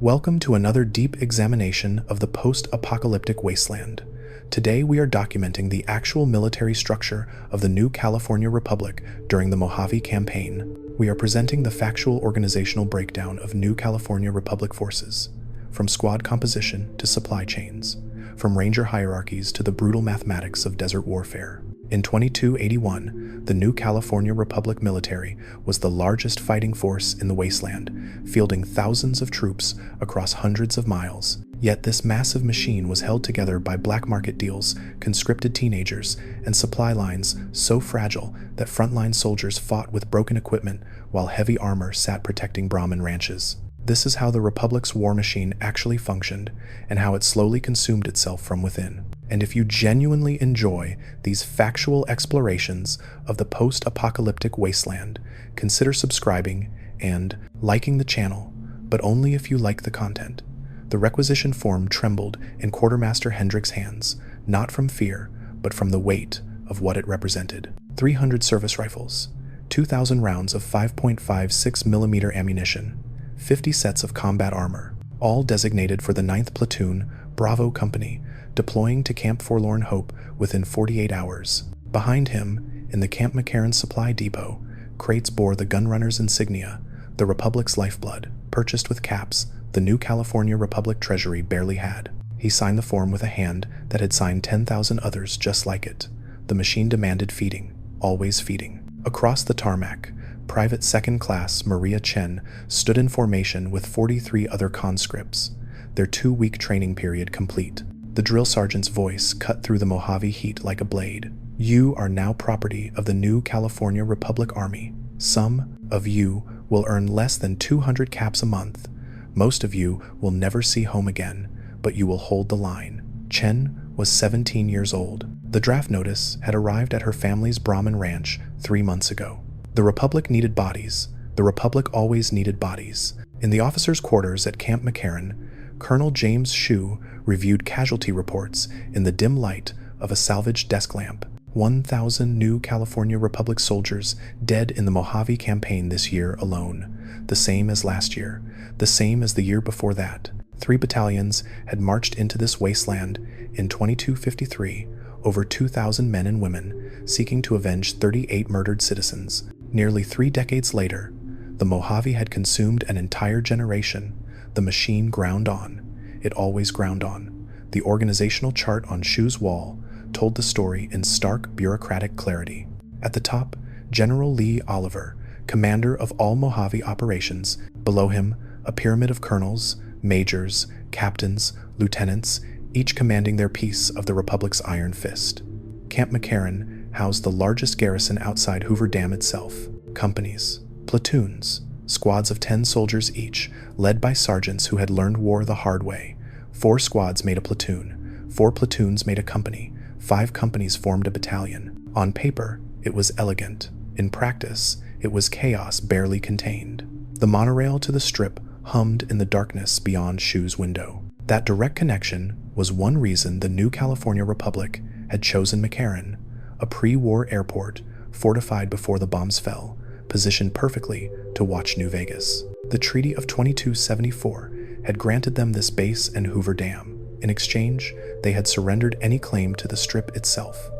Welcome to another deep examination of the post-apocalyptic wasteland. Today we are documenting the actual military structure of the new California Republic during the Mojave Campaign. We are presenting the factual organizational breakdown of new California Republic forces, from squad composition to supply chains, from ranger hierarchies to the brutal mathematics of desert warfare. In 2281, the new California Republic military was the largest fighting force in the wasteland, fielding thousands of troops across hundreds of miles. Yet this massive machine was held together by black market deals, conscripted teenagers, and supply lines so fragile that frontline soldiers fought with broken equipment while heavy armor sat protecting Brahmin ranches. This is how the Republic's war machine actually functioned, and how it slowly consumed itself from within. And if you genuinely enjoy these factual explorations of the post-apocalyptic wasteland, consider subscribing and liking the channel, but only if you like the content. The requisition form trembled in Quartermaster Hendrick's hands, not from fear, but from the weight of what it represented. 300 service rifles, 2,000 rounds of 5.56mm ammunition, 50 sets of combat armor, all designated for the 9th Platoon, Bravo Company, deploying to Camp Forlorn Hope within 48 hours. Behind him, in the Camp McCarran Supply Depot, crates bore the gunrunner's insignia, the Republic's lifeblood, purchased with caps the new California Republic Treasury barely had. He signed the form with a hand that had signed 10,000 others just like it. The machine demanded feeding, always feeding. Across the tarmac, Private Second Class Maria Chen stood in formation with 43 other conscripts, their 2-week training period complete. The drill sergeant's voice cut through the Mojave heat like a blade. You are now property of the new California Republic Army. Some of you will earn less than 200 caps a month. Most of you will never see home again, but you will hold the line. Chen was 17 years old. The draft notice had arrived at her family's Brahmin ranch 3 months ago. The Republic needed bodies. The Republic always needed bodies. In the officers' quarters at Camp McCarran, Colonel James Shue reviewed casualty reports in the dim light of a salvaged desk lamp. 1,000 new California Republic soldiers dead in the Mojave Campaign this year alone. The same as last year. The same as the year before that. 3 battalions had marched into this wasteland in 2253, over 2,000 men and women, seeking to avenge 38 murdered citizens. Nearly 3 decades later, the Mojave had consumed an entire generation. The machine ground on. It always ground on. The organizational chart on Shue's wall told the story in stark bureaucratic clarity. At the top, General Lee Oliver, commander of all Mojave operations. Below him, a pyramid of colonels, majors, captains, lieutenants, each commanding their piece of the Republic's iron fist. Camp McCarran housed the largest garrison outside Hoover Dam itself. Companies, platoons, squads of 10 soldiers each, led by sergeants who had learned war the hard way. 4 squads made a platoon, 4 platoons made a company, 5 companies formed a battalion. On paper, it was elegant. In practice, it was chaos barely contained. The monorail to the Strip hummed in the darkness beyond Shue's window. That direct connection was one reason the new California Republic had chosen McCarran, a pre-war airport fortified before the bombs fell, positioned perfectly to watch New Vegas. The Treaty of 2274 had granted them this base and Hoover Dam. In exchange, they had surrendered any claim to the Strip itself.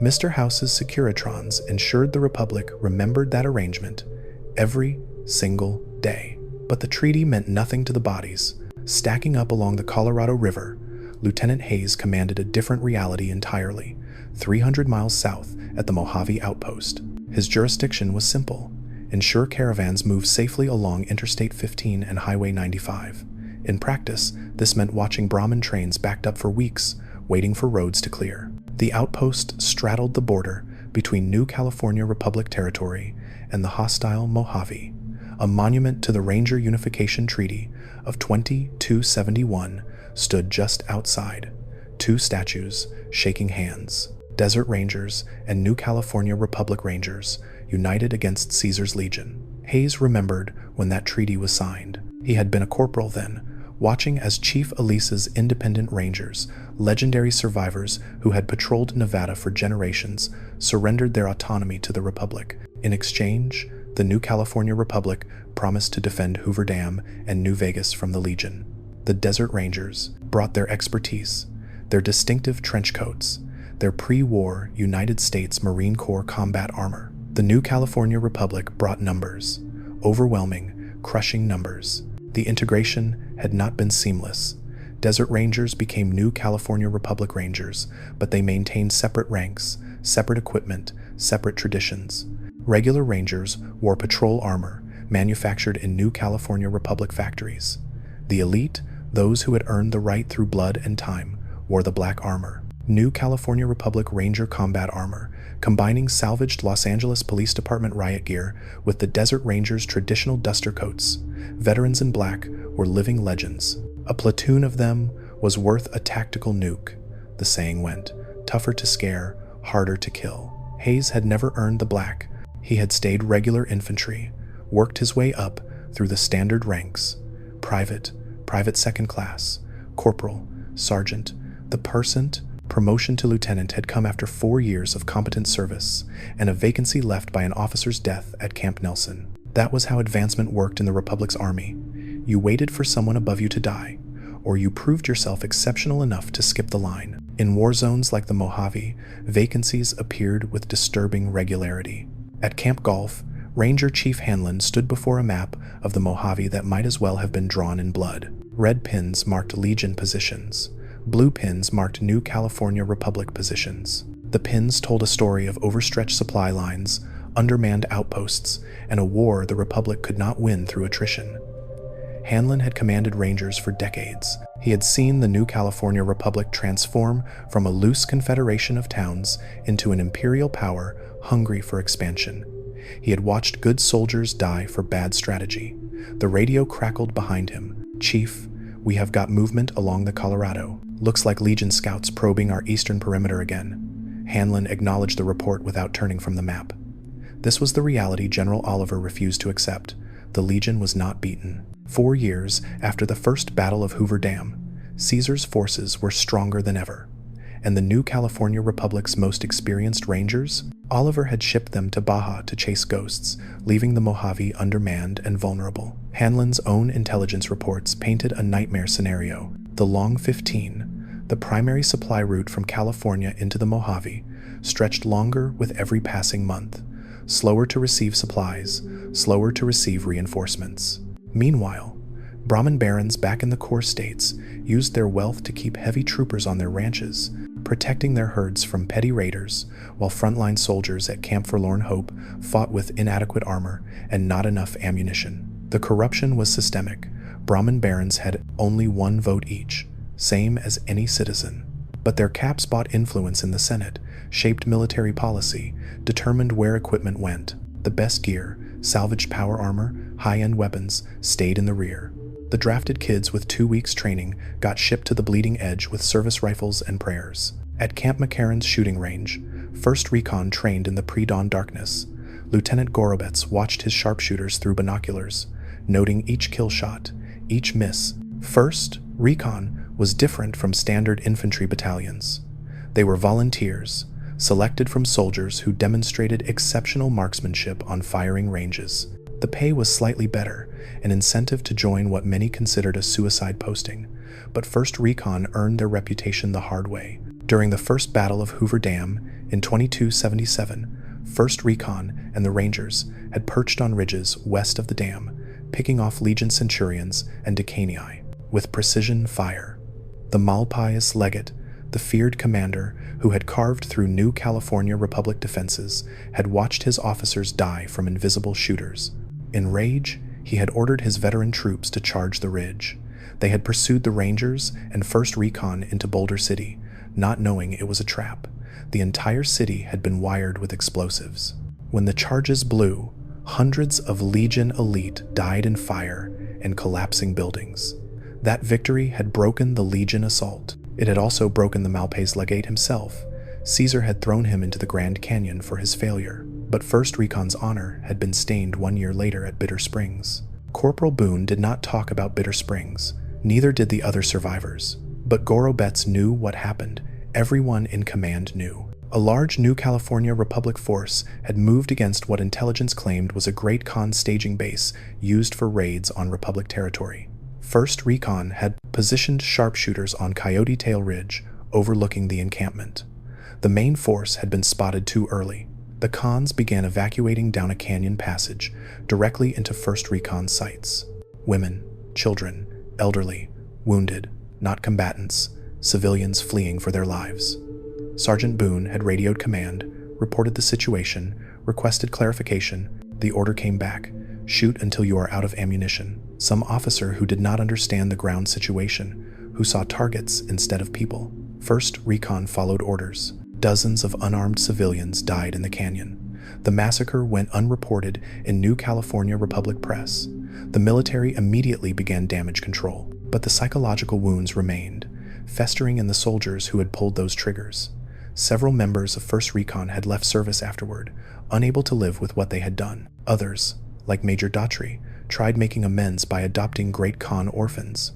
Mr. House's Securitrons ensured the Republic remembered that arrangement every single day. But the treaty meant nothing to the bodies. Stacking up along the Colorado River, Lieutenant Hayes commanded a different reality entirely, 300 miles south at the Mojave outpost. His jurisdiction was simple: ensure caravans move safely along Interstate 15 and Highway 95. In practice, this meant watching Brahmin trains backed up for weeks, waiting for roads to clear. The outpost straddled the border between New California Republic territory and the hostile Mojave, a monument to the Ranger Unification Treaty of 2271 stood just outside. 2 statues shaking hands. Desert Rangers and New California Republic Rangers united against Caesar's Legion. Hayes remembered when that treaty was signed. He had been a corporal then, watching as Chief Elisa's independent Rangers, legendary survivors who had patrolled Nevada for generations, surrendered their autonomy to the Republic. In exchange, The New California Republic promised to defend Hoover Dam and New Vegas from the Legion. The Desert Rangers brought their expertise, their distinctive trench coats, their pre-war United States Marine Corps combat armor. The New California Republic brought numbers, overwhelming, crushing numbers. The integration had not been seamless. Desert Rangers became New California Republic Rangers, but they maintained separate ranks, separate equipment, separate traditions. Regular Rangers wore patrol armor, manufactured in New California Republic factories. The elite, those who had earned the right through blood and time, wore the black armor. New California Republic Ranger combat armor, combining salvaged Los Angeles Police Department riot gear with the Desert Rangers' traditional duster coats. Veterans in black were living legends. A platoon of them was worth a tactical nuke. The saying went, tougher to scare, harder to kill. Hayes had never earned the black. He had stayed regular infantry, worked his way up through the standard ranks. Private second class, corporal, sergeant. The promotion to lieutenant had come after 4 years of competent service and a vacancy left by an officer's death at Camp Nelson. That was how advancement worked in the Republic's army. You waited for someone above you to die, or you proved yourself exceptional enough to skip the line. In war zones like the Mojave, vacancies appeared with disturbing regularity. At Camp Golf, Ranger Chief Hanlon stood before a map of the Mojave that might as well have been drawn in blood. Red pins marked Legion positions. Blue pins marked New California Republic positions. The pins told a story of overstretched supply lines, undermanned outposts, and a war the Republic could not win through attrition. Hanlon had commanded Rangers for decades. He had seen the New California Republic transform from a loose confederation of towns into an imperial power hungry for expansion. He had watched good soldiers die for bad strategy. The radio crackled behind him. "Chief, we have got movement along the Colorado. Looks like Legion scouts probing our eastern perimeter again." Hanlon acknowledged the report without turning from the map. This was the reality General Oliver refused to accept. The Legion was not beaten. 4 years after the First Battle of Hoover Dam, Caesar's forces were stronger than ever. And the New California Republic's most experienced Rangers? Oliver had shipped them to Baja to chase ghosts, leaving the Mojave undermanned and vulnerable. Hanlon's own intelligence reports painted a nightmare scenario. The Long 15, the primary supply route from California into the Mojave, stretched longer with every passing month, slower to receive supplies, slower to receive reinforcements. Meanwhile, Brahmin barons back in the core states used their wealth to keep heavy troopers on their ranches, protecting their herds from petty raiders, while frontline soldiers at Camp Forlorn Hope fought with inadequate armor and not enough ammunition. The corruption was systemic. Brahmin barons had only one vote each, same as any citizen. But their caps bought influence in the Senate, shaped military policy, determined where equipment went. The best gear, salvaged power armor, high-end weapons, stayed in the rear. The drafted kids with 2 weeks training got shipped to the bleeding edge with service rifles and prayers. At Camp McCarran's shooting range, 1st Recon trained in the pre-dawn darkness. Lieutenant Gorobets watched his sharpshooters through binoculars, noting each kill shot, each miss. 1st Recon was different from standard infantry battalions. They were volunteers, selected from soldiers who demonstrated exceptional marksmanship on firing ranges. The pay was slightly better, an incentive to join what many considered a suicide posting, but 1st Recon earned their reputation the hard way. During the First Battle of Hoover Dam in 2277, 1st Recon and the Rangers had perched on ridges west of the dam, picking off Legion centurions and decanii with precision fire. The Malpais legate, the feared commander who had carved through New California Republic defenses, had watched his officers die from invisible shooters. In rage, he had ordered his veteran troops to charge the ridge. They had pursued the Rangers and 1st Recon into Boulder City, not knowing it was a trap. The entire city had been wired with explosives. When the charges blew, hundreds of Legion elite died in fire and collapsing buildings. That victory had broken the Legion assault. It had also broken the Malpais legate himself. Caesar had thrown him into the Grand Canyon for his failure, but 1st Recon's honor had been stained 1 year later at Bitter Springs. Corporal Boone did not talk about Bitter Springs, neither did the other survivors. But Gorobets knew what happened. Everyone in command knew. A large New California Republic force had moved against what intelligence claimed was a Great Khan staging base used for raids on Republic territory. 1st Recon had positioned sharpshooters on Coyote Tail Ridge, overlooking the encampment. The main force had been spotted too early. The Khans began evacuating down a canyon passage, directly into 1st Recon sights. Women, children, elderly, wounded, not combatants, civilians fleeing for their lives. Sergeant Boone had radioed command, reported the situation, requested clarification. The order came back: shoot until you are out of ammunition. Some officer who did not understand the ground situation, who saw targets instead of people. 1st Recon followed orders. Dozens of unarmed civilians died in the canyon. The massacre went unreported in New California Republic press. The military immediately began damage control, but the psychological wounds remained, festering in the soldiers who had pulled those triggers. Several members of 1st Recon had left service afterward, unable to live with what they had done. Others, like Major Daughtry, tried making amends by adopting Great Khan orphans.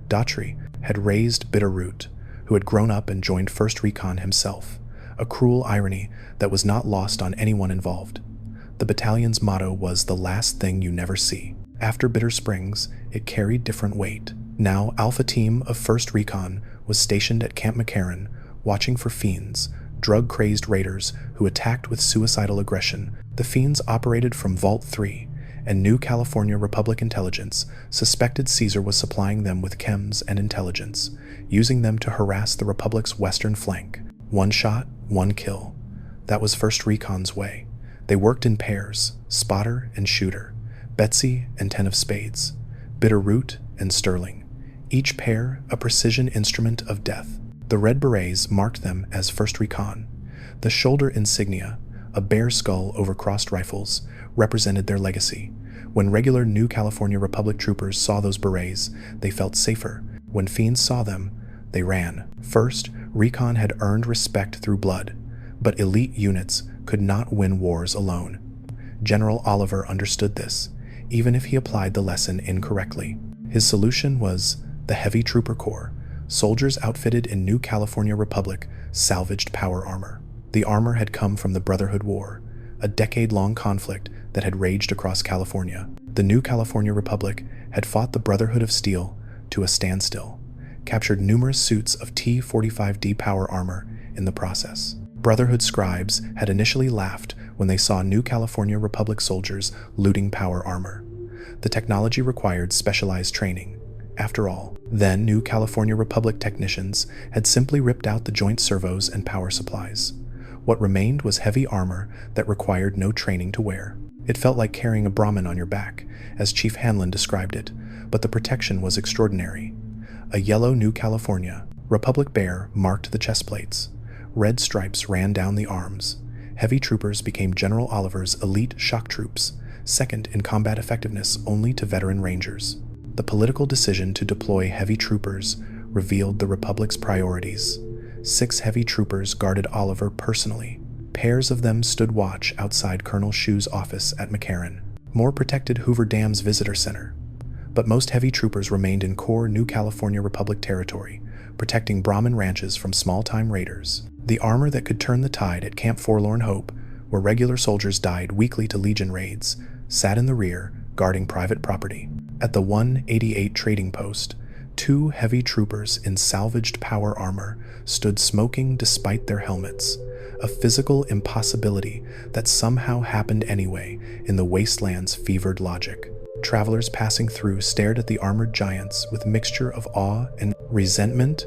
Daughtry had raised Bitterroot, who had grown up and joined 1st Recon himself, a cruel irony that was not lost on anyone involved. The battalion's motto was "the last thing you never see." After Bitter Springs, it carried different weight. Now, Alpha Team of 1st Recon was stationed at Camp McCarran, watching for fiends, drug-crazed raiders who attacked with suicidal aggression. The fiends operated from Vault 3, and New California Republic intelligence suspected Caesar was supplying them with chems and intelligence, using them to harass the Republic's western flank. One shot, one kill. That was 1st Recon's way. They worked in pairs, spotter and shooter, Betsy and 10 of spades, Bitterroot and Sterling, each pair a precision instrument of death. The red berets marked them as 1st Recon. The shoulder insignia, a bear skull over crossed rifles, represented their legacy. When regular New California Republic troopers saw those berets, they felt safer. When fiends saw them, they ran. 1st Recon had earned respect through blood, but elite units could not win wars alone. General Oliver understood this, even if he applied the lesson incorrectly. His solution was the Heavy Trooper Corps, soldiers outfitted in New California Republic salvaged power armor. The armor had come from the Brotherhood War, a decade-long conflict that had raged across California. The New California Republic had fought the Brotherhood of Steel to a standstill, captured numerous suits of T-45D power armor in the process. Brotherhood scribes had initially laughed when they saw New California Republic soldiers looting power armor. The technology required specialized training. After all, then New California Republic technicians had simply ripped out the joint servos and power supplies. What remained was heavy armor that required no training to wear. It felt like carrying a Brahmin on your back, as Chief Hanlon described it, but the protection was extraordinary. A yellow New California Republic bear marked the chest plates. Red stripes ran down the arms. Heavy troopers became General Oliver's elite shock troops, second in combat effectiveness only to veteran Rangers. The political decision to deploy heavy troopers revealed the Republic's priorities. 6 heavy troopers guarded Oliver personally. Pairs of them stood watch outside Colonel Shu's office at McCarran. More protected Hoover Dam's visitor center. But most heavy troopers remained in core New California Republic territory, protecting Brahmin ranches from small-time raiders. The armor that could turn the tide at Camp Forlorn Hope, where regular soldiers died weekly to Legion raids, sat in the rear, guarding private property. At the 188 trading post, 2 heavy troopers in salvaged power armor stood smoking despite their helmets, a physical impossibility that somehow happened anyway in the wasteland's fevered logic. Travelers passing through stared at the armored giants with a mixture of awe and resentment.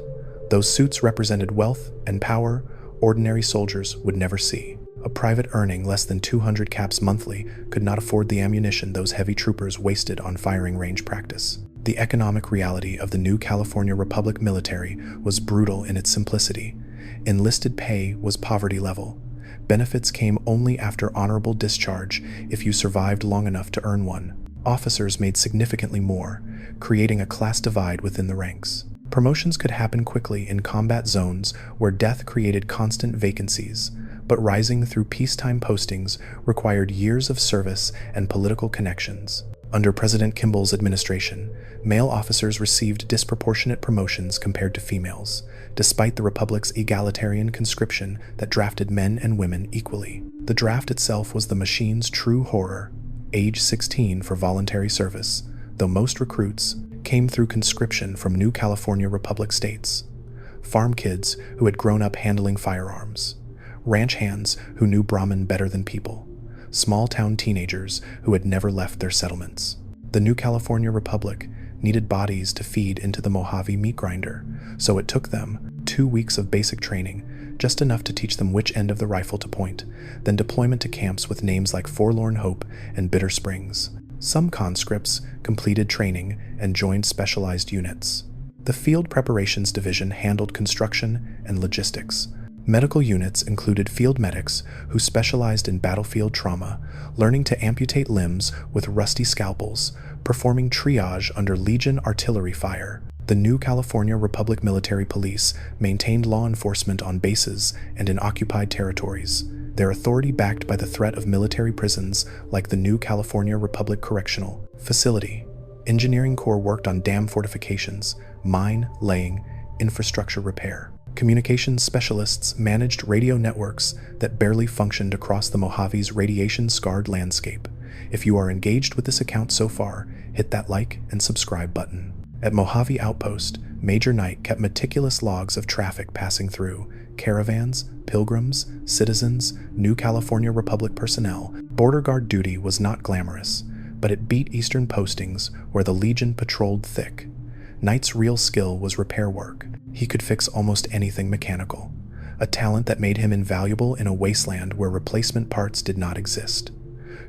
Those suits represented wealth and power ordinary soldiers would never see. A private earning less than 200 caps monthly could not afford the ammunition those heavy troopers wasted on firing range practice. The economic reality of the New California Republic military was brutal in its simplicity. Enlisted pay was poverty level. Benefits came only after honorable discharge if you survived long enough to earn one. Officers made significantly more, creating a class divide within the ranks. Promotions could happen quickly in combat zones where death created constant vacancies, but rising through peacetime postings required years of service and political connections. Under President Kimball's administration, male officers received disproportionate promotions compared to females, despite the Republic's egalitarian conscription that drafted men and women equally. The draft itself was the machine's true horror, age 16 for voluntary service, though most recruits came through conscription from new California Republic states. Farm kids who had grown up handling firearms, ranch hands who knew Brahmin better than people, small-town teenagers who had never left their settlements. The new California Republic needed bodies to feed into the Mojave meat grinder, so it took them 2 weeks of basic training, just enough to teach them which end of the rifle to point, then deployment to camps with names like Forlorn Hope and Bitter Springs. Some conscripts completed training and joined specialized units. The Field Preparations Division handled construction and logistics. Medical units included field medics who specialized in battlefield trauma, learning to amputate limbs with rusty scalpels, performing triage under Legion artillery fire. The new California Republic Military Police maintained law enforcement on bases and in occupied territories, their authority backed by the threat of military prisons like the new California Republic Correctional Facility. Engineering Corps worked on dam fortifications, mine laying, infrastructure repair. Communications specialists managed radio networks that barely functioned across the Mojave's radiation-scarred landscape. If you are engaged with this account so far, hit that like and subscribe button. At Mojave Outpost, Major Knight kept meticulous logs of traffic passing through: caravans, pilgrims, citizens, new California Republic personnel. Border guard duty was not glamorous, but it beat eastern postings where the Legion patrolled thick. Knight's real skill was repair work. He could fix almost anything mechanical, a talent that made him invaluable in a wasteland where replacement parts did not exist.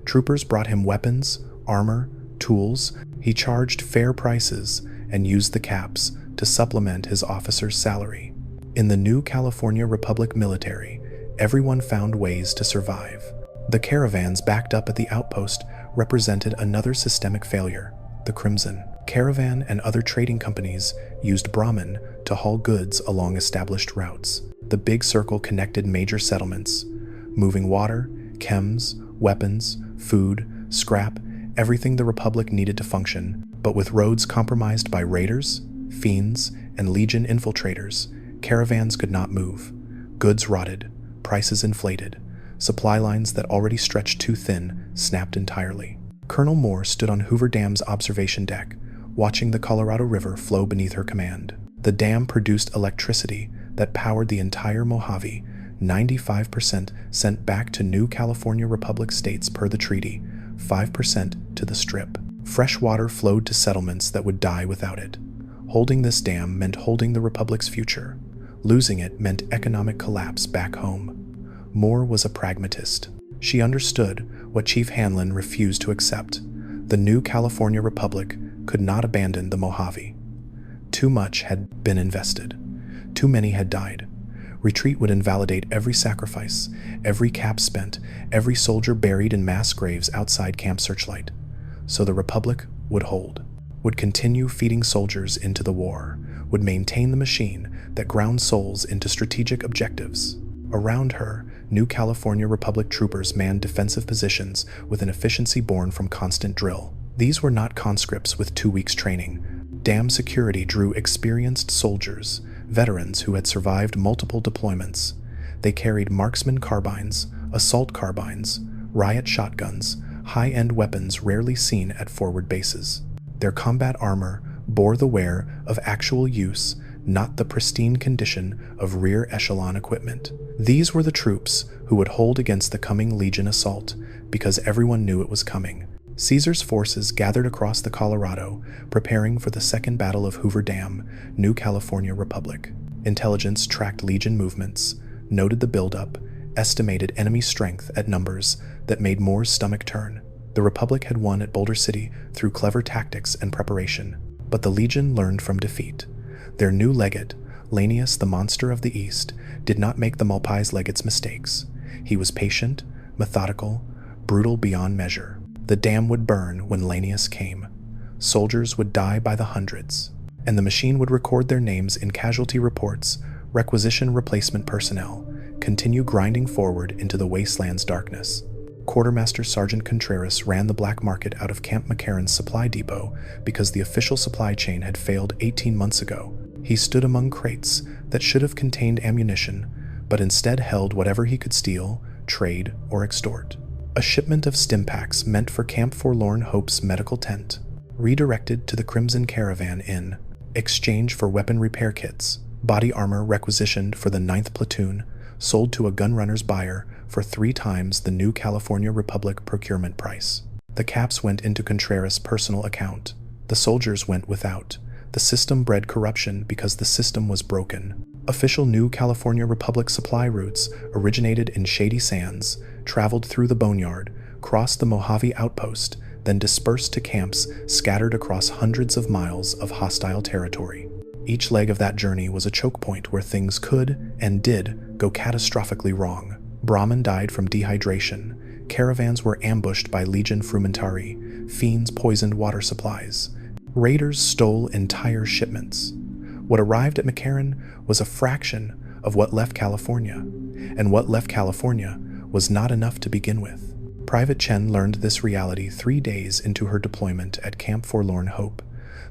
Troopers brought him weapons, armor, tools. He charged fair prices and used the caps to supplement his officer's salary. In the new California Republic military, everyone found ways to survive. The caravans backed up at the outpost represented another systemic failure: the Crimson Caravan and other trading companies used Brahmin to haul goods along established routes. The Big Circle connected major settlements, moving water, chems, weapons, food, scrap, everything the Republic needed to function. But with roads compromised by raiders, fiends, and Legion infiltrators, caravans could not move. Goods rotted, prices inflated. Supply lines that already stretched too thin snapped entirely. Colonel Moore stood on Hoover Dam's observation deck, watching the Colorado River flow beneath her command. The dam produced electricity that powered the entire Mojave, 95% sent back to new California Republic states per the treaty, 5% to the Strip. Fresh water flowed to settlements that would die without it. Holding this dam meant holding the Republic's future. Losing it meant economic collapse back home. Moore was a pragmatist. She understood what Chief Hanlon refused to accept. The new California Republic could not abandon the Mojave. Too much had been invested. Too many had died. Retreat would invalidate every sacrifice, every cap spent, every soldier buried in mass graves outside Camp Searchlight. So the Republic would hold, would continue feeding soldiers into the war, would maintain the machine that ground souls into strategic objectives. Around her, new California Republic troopers manned defensive positions with an efficiency born from constant drill. These were not conscripts with 2 weeks training. Dam security drew experienced soldiers, veterans who had survived multiple deployments. They carried marksman carbines, assault carbines, riot shotguns, high-end weapons rarely seen at forward bases. Their combat armor bore the wear of actual use, not the pristine condition of rear echelon equipment. These were the troops who would hold against the coming Legion assault, because everyone knew it was coming. Caesar's forces gathered across the Colorado, preparing for the Second Battle of Hoover Dam, new California Republic. Intelligence tracked Legion movements, noted the buildup, estimated enemy strength at numbers that made Moore's stomach turn. The Republic had won at Boulder City through clever tactics and preparation, but the Legion learned from defeat. Their new legate, Lanius the Monster of the East, did not make the Malpais legate's mistakes. He was patient, methodical, brutal beyond measure. The dam would burn when Lanius came. Soldiers would die by the hundreds, and the machine would record their names in casualty reports, requisition replacement personnel, continue grinding forward into the wasteland's darkness. Quartermaster Sergeant Contreras ran the black market out of Camp McCarran's supply depot because the official supply chain had failed 18 months ago. He stood among crates that should have contained ammunition, but instead held whatever he could steal, trade, or extort. A shipment of stimpaks meant for Camp Forlorn Hope's medical tent, redirected to the Crimson Caravan in exchange for weapon repair kits, body armor requisitioned for the 9th Platoon, sold to a gunrunner's buyer for 3 times the new California Republic procurement price. The caps went into Contreras' personal account. The soldiers went without. The system bred corruption because the system was broken. Official new California Republic supply routes originated in Shady Sands, traveled through the Boneyard, crossed the Mojave outpost, then dispersed to camps scattered across hundreds of miles of hostile territory. Each leg of that journey was a choke point where things could, and did, go catastrophically wrong. Brahmin died from dehydration. Caravans were ambushed by Legion Frumentari. Fiends poisoned water supplies. Raiders stole entire shipments. What arrived at McCarran was a fraction of what left California, and what left California was not enough to begin with. Private Chen learned this reality 3 days into her deployment at Camp Forlorn Hope.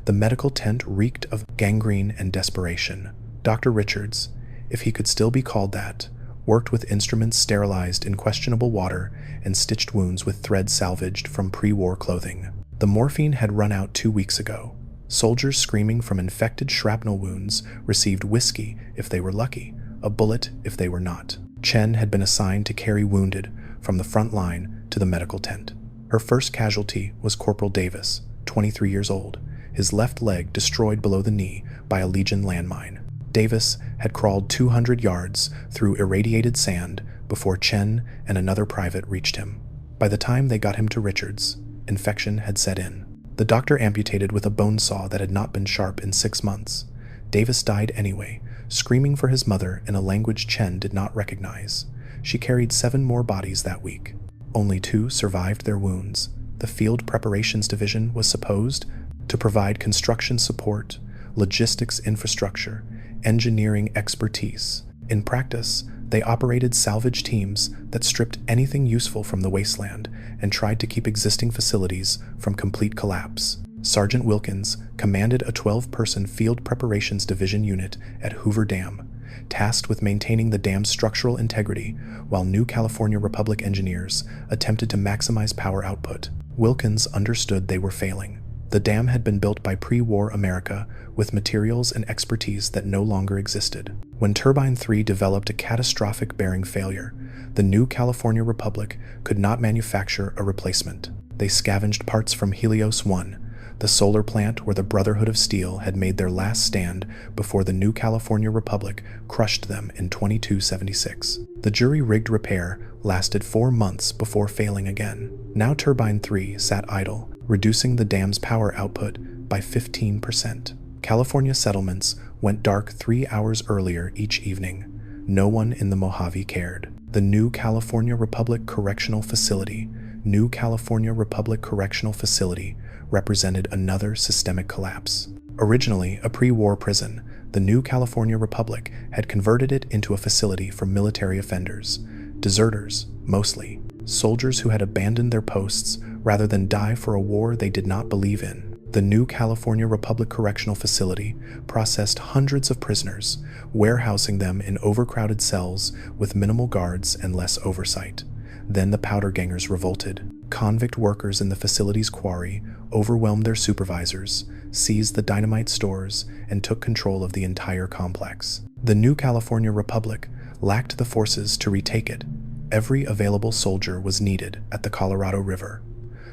The medical tent reeked of gangrene and desperation. Dr. Richards, if he could still be called that, worked with instruments sterilized in questionable water and stitched wounds with thread salvaged from pre-war clothing. The morphine had run out 2 weeks ago. Soldiers screaming from infected shrapnel wounds received whiskey if they were lucky, a bullet if they were not. Chen had been assigned to carry wounded from the front line to the medical tent. Her first casualty was Corporal Davis, 23 years old, his left leg destroyed below the knee by a Legion landmine. Davis had crawled 200 yards through irradiated sand before Chen and another private reached him. By the time they got him to Richards, infection had set in. The doctor amputated with a bone saw that had not been sharp in 6 months. Davis died anyway, screaming for his mother in a language Chen did not recognize. She carried 7 more bodies that week. Only 2 survived their wounds. The Field Preparations Division was supposed to provide construction support, logistics infrastructure, engineering expertise. In practice, they operated salvage teams that stripped anything useful from the wasteland and tried to keep existing facilities from complete collapse. Sergeant Wilkins commanded a 12-person Field Preparations Division unit at Hoover Dam, tasked with maintaining the dam's structural integrity while new California Republic engineers attempted to maximize power output. Wilkins understood they were failing. The dam had been built by pre-war America with materials and expertise that no longer existed. When Turbine 3 developed a catastrophic bearing failure, the new California Republic could not manufacture a replacement. They scavenged parts from Helios 1, the solar plant where the Brotherhood of Steel had made their last stand before the new California Republic crushed them in 2276. The jury-rigged repair lasted 4 months before failing again. Now Turbine 3 sat idle, reducing the dam's power output by 15%. California settlements went dark 3 hours earlier each evening. No one in the Mojave cared. The New California Republic Correctional Facility, New California Republic Correctional Facility, represented another systemic collapse. Originally a pre-war prison, the New California Republic had converted it into a facility for military offenders, deserters, mostly, soldiers who had abandoned their posts rather than die for a war they did not believe in. The New California Republic Correctional Facility processed hundreds of prisoners, warehousing them in overcrowded cells with minimal guards and less oversight. Then the powder gangers revolted. Convict workers in the facility's quarry overwhelmed their supervisors, seized the dynamite stores, and took control of the entire complex. The New California Republic lacked the forces to retake it. Every available soldier was needed at the Colorado River.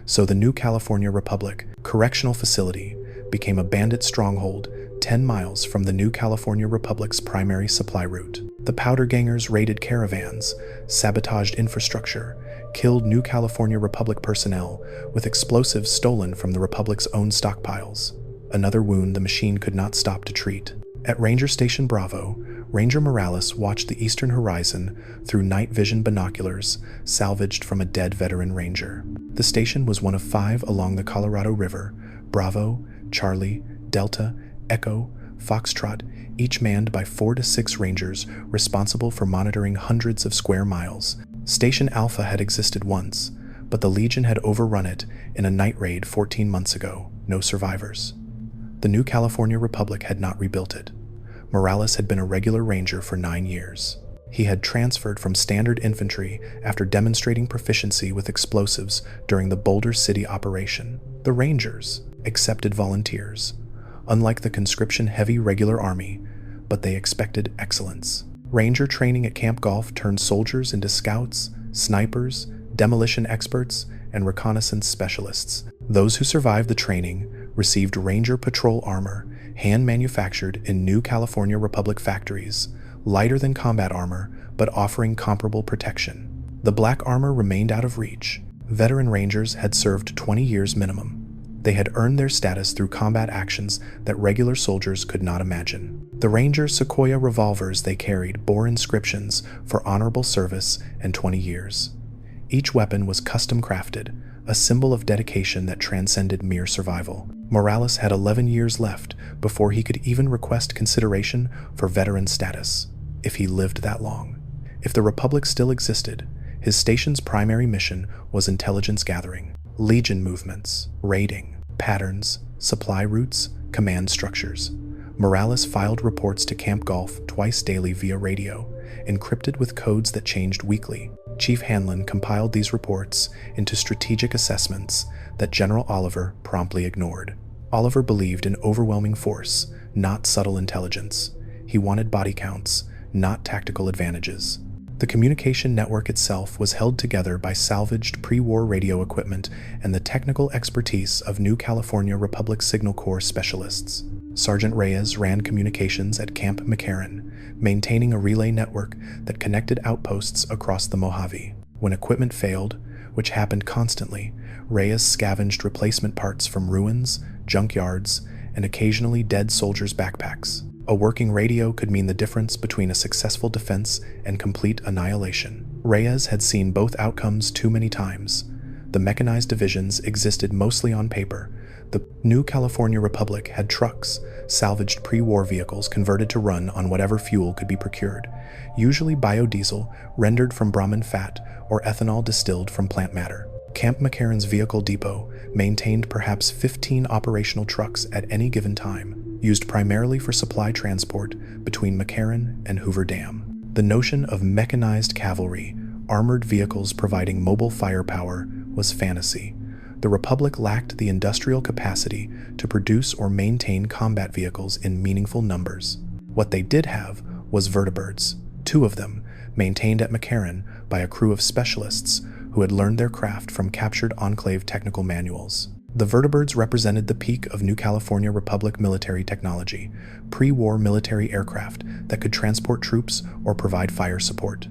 So the New California Republic Correctional Facility became a bandit stronghold 10 miles from the New California Republic's primary supply route. The powder gangers raided caravans, sabotaged infrastructure, killed New California Republic personnel with explosives stolen from the Republic's own stockpiles. Another wound the machine could not stop to treat. At Ranger Station Bravo, Ranger Morales watched the eastern horizon through night vision binoculars salvaged from a dead veteran ranger. The station was one of 5 along the Colorado River: Bravo, Charlie, Delta, Echo, Foxtrot, each manned by 4 to 6 rangers responsible for monitoring hundreds of square miles. Station Alpha had existed once, but the Legion had overrun it in a night raid 14 months ago. No survivors. The New California Republic had not rebuilt it. Morales had been a regular ranger for 9 years. He had transferred from standard infantry after demonstrating proficiency with explosives during the Boulder City operation. The Rangers accepted volunteers, unlike the conscription-heavy regular army, but they expected excellence. Ranger training at Camp Golf turned soldiers into scouts, snipers, demolition experts, and reconnaissance specialists. Those who survived the training received Ranger patrol armor, hand-manufactured in New California Republic factories, lighter than combat armor, but offering comparable protection. The black armor remained out of reach. Veteran Rangers had served 20 years minimum. They had earned their status through combat actions that regular soldiers could not imagine. The Ranger Sequoia revolvers they carried bore inscriptions for honorable service and 20 years. Each weapon was custom crafted, a symbol of dedication that transcended mere survival. Morales had 11 years left before he could even request consideration for veteran status, if he lived that long. If the Republic still existed, his station's primary mission was intelligence gathering, Legion movements, raiding, patterns, supply routes, command structures. Morales filed reports to Camp Golf twice daily via radio, encrypted with codes that changed weekly. Chief Hanlon compiled these reports into strategic assessments that General Oliver promptly ignored. Oliver believed in overwhelming force, not subtle intelligence. He wanted body counts, not tactical advantages. The communication network itself was held together by salvaged pre-war radio equipment and the technical expertise of New California Republic Signal Corps specialists. Sergeant Reyes ran communications at Camp McCarran, maintaining a relay network that connected outposts across the Mojave. When equipment failed, which happened constantly, Reyes scavenged replacement parts from ruins, junkyards, and occasionally dead soldiers' backpacks. A working radio could mean the difference between a successful defense and complete annihilation. Reyes had seen both outcomes too many times. The mechanized divisions existed mostly on paper. The New California Republic had trucks, salvaged pre-war vehicles converted to run on whatever fuel could be procured, usually biodiesel rendered from Brahman fat or ethanol distilled from plant matter. Camp McCarran's vehicle depot maintained perhaps 15 operational trucks at any given time, used primarily for supply transport between McCarran and Hoover Dam. The notion of mechanized cavalry, armored vehicles providing mobile firepower, was fantasy. The Republic lacked the industrial capacity to produce or maintain combat vehicles in meaningful numbers. What they did have was vertibirds, 2 of them, maintained at McCarran by a crew of specialists who had learned their craft from captured Enclave technical manuals. The vertibirds represented the peak of New California Republic military technology, pre-war military aircraft that could transport troops or provide fire support.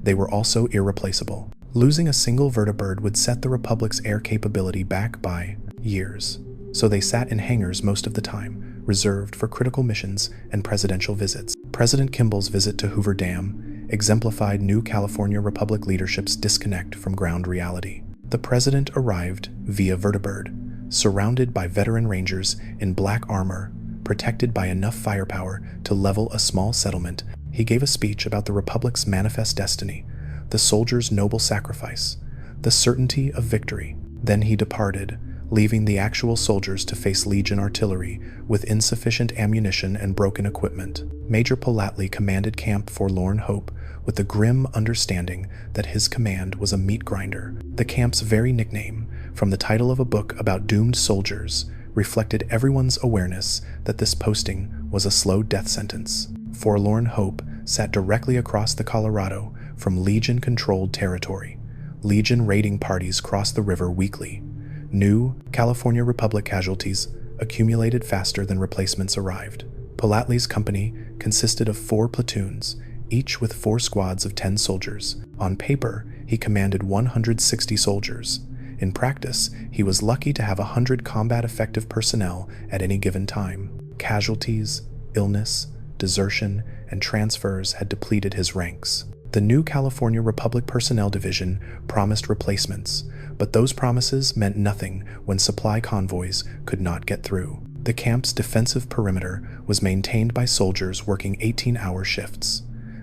They were also irreplaceable. Losing a single vertibird would set the Republic's air capability back by years, so they sat in hangars most of the time, reserved for critical missions and presidential visits. President Kimball's visit to Hoover Dam exemplified New California Republic leadership's disconnect from ground reality. The president arrived via vertibird, surrounded by veteran Rangers in black armor, protected by enough firepower to level a small settlement. He gave a speech about the Republic's manifest destiny, the soldiers' noble sacrifice, the certainty of victory. Then he departed, leaving the actual soldiers to face Legion artillery with insufficient ammunition and broken equipment. Major Polatly commanded Camp Forlorn Hope with the grim understanding that his command was a meat grinder. The camp's very nickname, from the title of a book about doomed soldiers, reflected everyone's awareness that this posting was a slow death sentence. Forlorn Hope sat directly across the Colorado from Legion-controlled territory. Legion raiding parties crossed the river weekly. New California Republic casualties accumulated faster than replacements arrived. Polatly's company consisted of 4 platoons, each with 4 squads of 10 soldiers. On paper, he commanded 160 soldiers. In practice, he was lucky to have 100 combat-effective personnel at any given time. Casualties, illness, desertion, and transfers had depleted his ranks. The New California Republic Personnel Division promised replacements, but those promises meant nothing when supply convoys could not get through. The camp's defensive perimeter was maintained by soldiers working 18-hour shifts.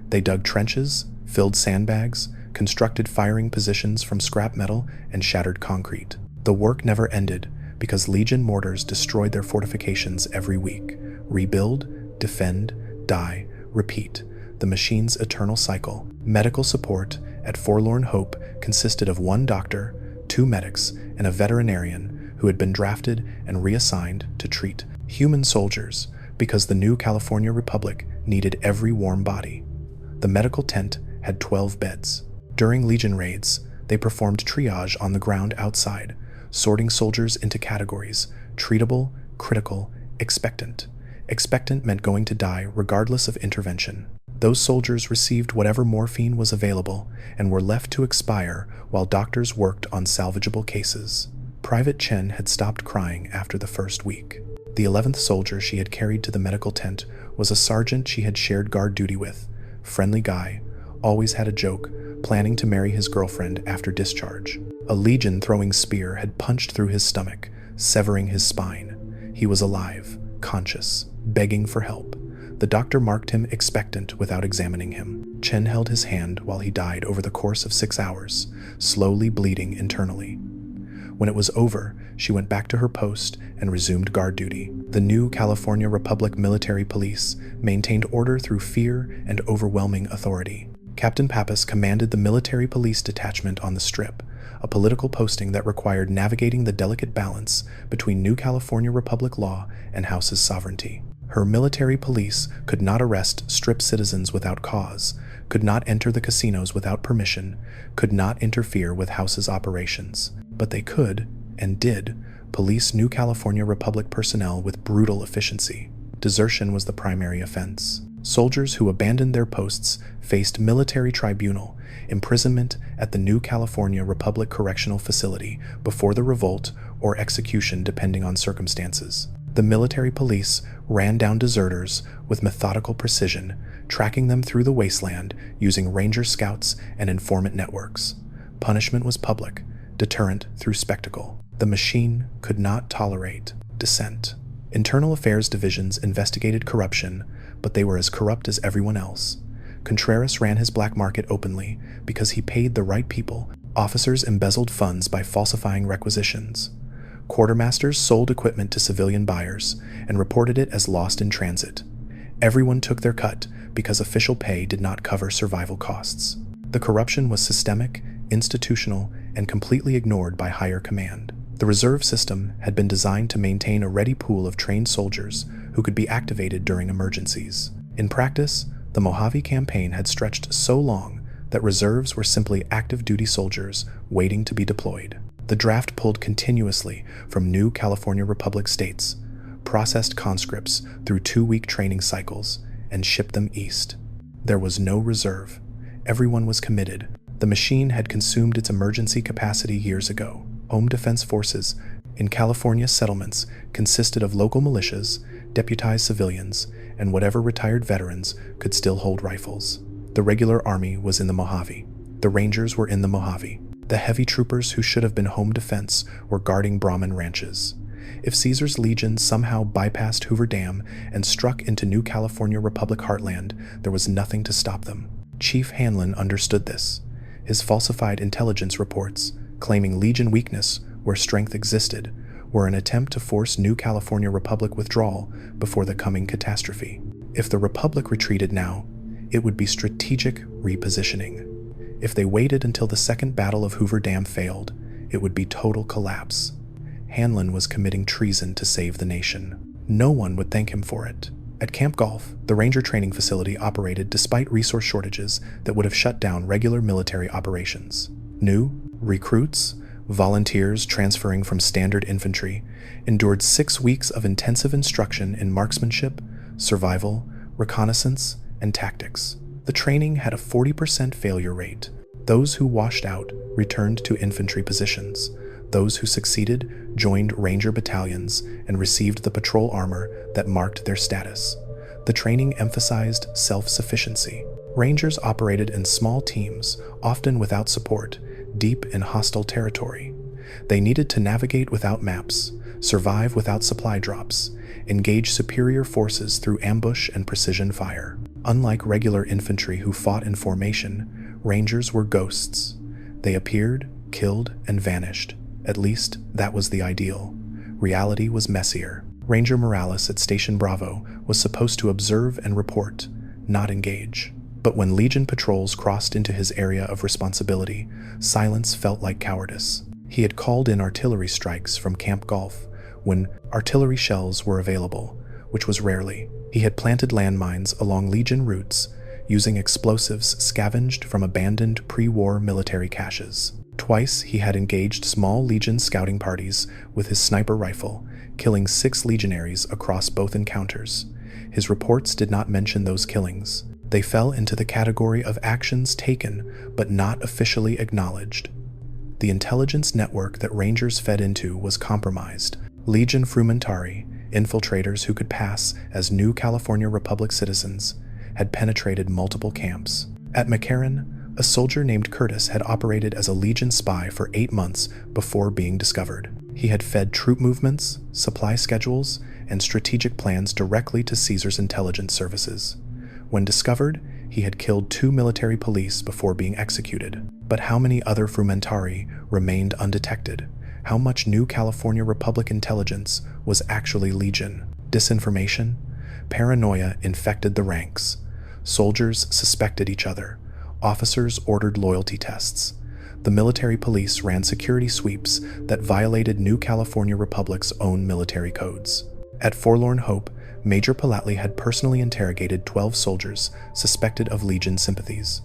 They dug trenches, filled sandbags, constructed firing positions from scrap metal and shattered concrete. The work never ended because Legion mortars destroyed their fortifications every week. Rebuild, defend, die, repeat. The machine's eternal cycle. Medical support at Forlorn Hope consisted of 1 doctor, 2 medics, and a veterinarian who had been drafted and reassigned to treat human soldiers because the new California Republic needed every warm body. The medical tent had 12 beds. During Legion raids, they performed triage on the ground outside, sorting soldiers into categories: treatable, critical, expectant. Expectant meant going to die regardless of intervention. Those soldiers received whatever morphine was available and were left to expire while doctors worked on salvageable cases. Private Chen had stopped crying after the first week. The 11th soldier she had carried to the medical tent was a sergeant she had shared guard duty with. Friendly guy, always had a joke, planning to marry his girlfriend after discharge. A Legion throwing spear had punched through his stomach, severing his spine. He was alive, conscious, begging for help. The doctor marked him expectant without examining him. Chen held his hand while he died over the course of 6 hours, slowly bleeding internally. When it was over, she went back to her post and resumed guard duty. The new California Republic Military Police maintained order through fear and overwhelming authority. Captain Pappas commanded the military police detachment on the Strip, a political posting that required navigating the delicate balance between New California Republic law and House's sovereignty. Her military police could not arrest Strip citizens without cause, could not enter the casinos without permission, could not interfere with House's operations. But they could, and did, police New California Republic personnel with brutal efficiency. Desertion was the primary offense. Soldiers who abandoned their posts faced military tribunal, imprisonment at the New California Republic Correctional Facility before the revolt, or execution depending on circumstances. The military police ran down deserters with methodical precision, tracking them through the wasteland using Ranger scouts and informant networks. Punishment was public, deterrent through spectacle. The machine could not tolerate dissent. Internal affairs divisions investigated corruption, but they were as corrupt as everyone else. Contreras ran his black market openly because he paid the right people. Officers embezzled funds by falsifying requisitions. Quartermasters sold equipment to civilian buyers and reported it as lost in transit. Everyone took their cut because official pay did not cover survival costs. The corruption was systemic, institutional, and completely ignored by higher command. The reserve system had been designed to maintain a ready pool of trained soldiers who could be activated during emergencies. In practice, the Mojave Campaign had stretched so long that reserves were simply active duty soldiers waiting to be deployed. The draft pulled continuously from new California Republic states, processed conscripts through 2-week training cycles, and shipped them east. There was no reserve. Everyone was committed. The machine had consumed its emergency capacity years ago. Home defense forces in California settlements consisted of local militias, deputized civilians, and whatever retired veterans could still hold rifles. The regular army was in the Mojave. The Rangers were in the Mojave. The heavy troopers who should have been home defense were guarding Brahmin ranches. If Caesar's legion somehow bypassed Hoover Dam and struck into New California Republic heartland, there was nothing to stop them. Chief Hanlon understood this. His falsified intelligence reports, claiming Legion weakness where strength existed, were an attempt to force New California Republic withdrawal before the coming catastrophe. If the Republic retreated now, it would be strategic repositioning. If they waited until the Second Battle of Hoover Dam failed, it would be total collapse. Hanlon was committing treason to save the nation. No one would thank him for it. At Camp Golf, the Ranger training facility operated despite resource shortages that would have shut down regular military operations. New recruits, volunteers transferring from standard infantry, endured 6 weeks of intensive instruction in marksmanship, survival, reconnaissance, and tactics. The training had a 40% failure rate. Those who washed out returned to infantry positions. Those who succeeded joined Ranger battalions and received the patrol armor that marked their status. The training emphasized self-sufficiency. Rangers operated in small teams, often without support, deep in hostile territory. They needed to navigate without maps, survive without supply drops, engage superior forces through ambush and precision fire. Unlike regular infantry who fought in formation, Rangers were ghosts. They appeared, killed, and vanished. At least, that was the ideal. Reality was messier. Ranger Morales at Station Bravo was supposed to observe and report, not engage. But when Legion patrols crossed into his area of responsibility, silence felt like cowardice. He had called in artillery strikes from Camp Golf when artillery shells were available, which was rarely. He had planted landmines along Legion routes, using explosives scavenged from abandoned pre-war military caches. Twice he had engaged small Legion scouting parties with his sniper rifle, killing 6 legionaries across both encounters. His reports did not mention those killings. They fell into the category of actions taken but not officially acknowledged. The intelligence network that Rangers fed into was compromised. Legion Frumentari, infiltrators who could pass as New California Republic citizens, had penetrated multiple camps. At McCarran, a soldier named Curtis had operated as a Legion spy for 8 months before being discovered. He had fed troop movements, supply schedules, and strategic plans directly to Caesar's intelligence services. When discovered, he had killed 2 military police before being executed. But how many other Frumentari remained undetected? How much New California Republic intelligence was actually Legion? Disinformation? Paranoia infected the ranks. Soldiers suspected each other. Officers ordered loyalty tests. The military police ran security sweeps that violated New California Republic's own military codes. At Forlorn Hope, Major Palatli had personally interrogated 12 soldiers suspected of Legion sympathies.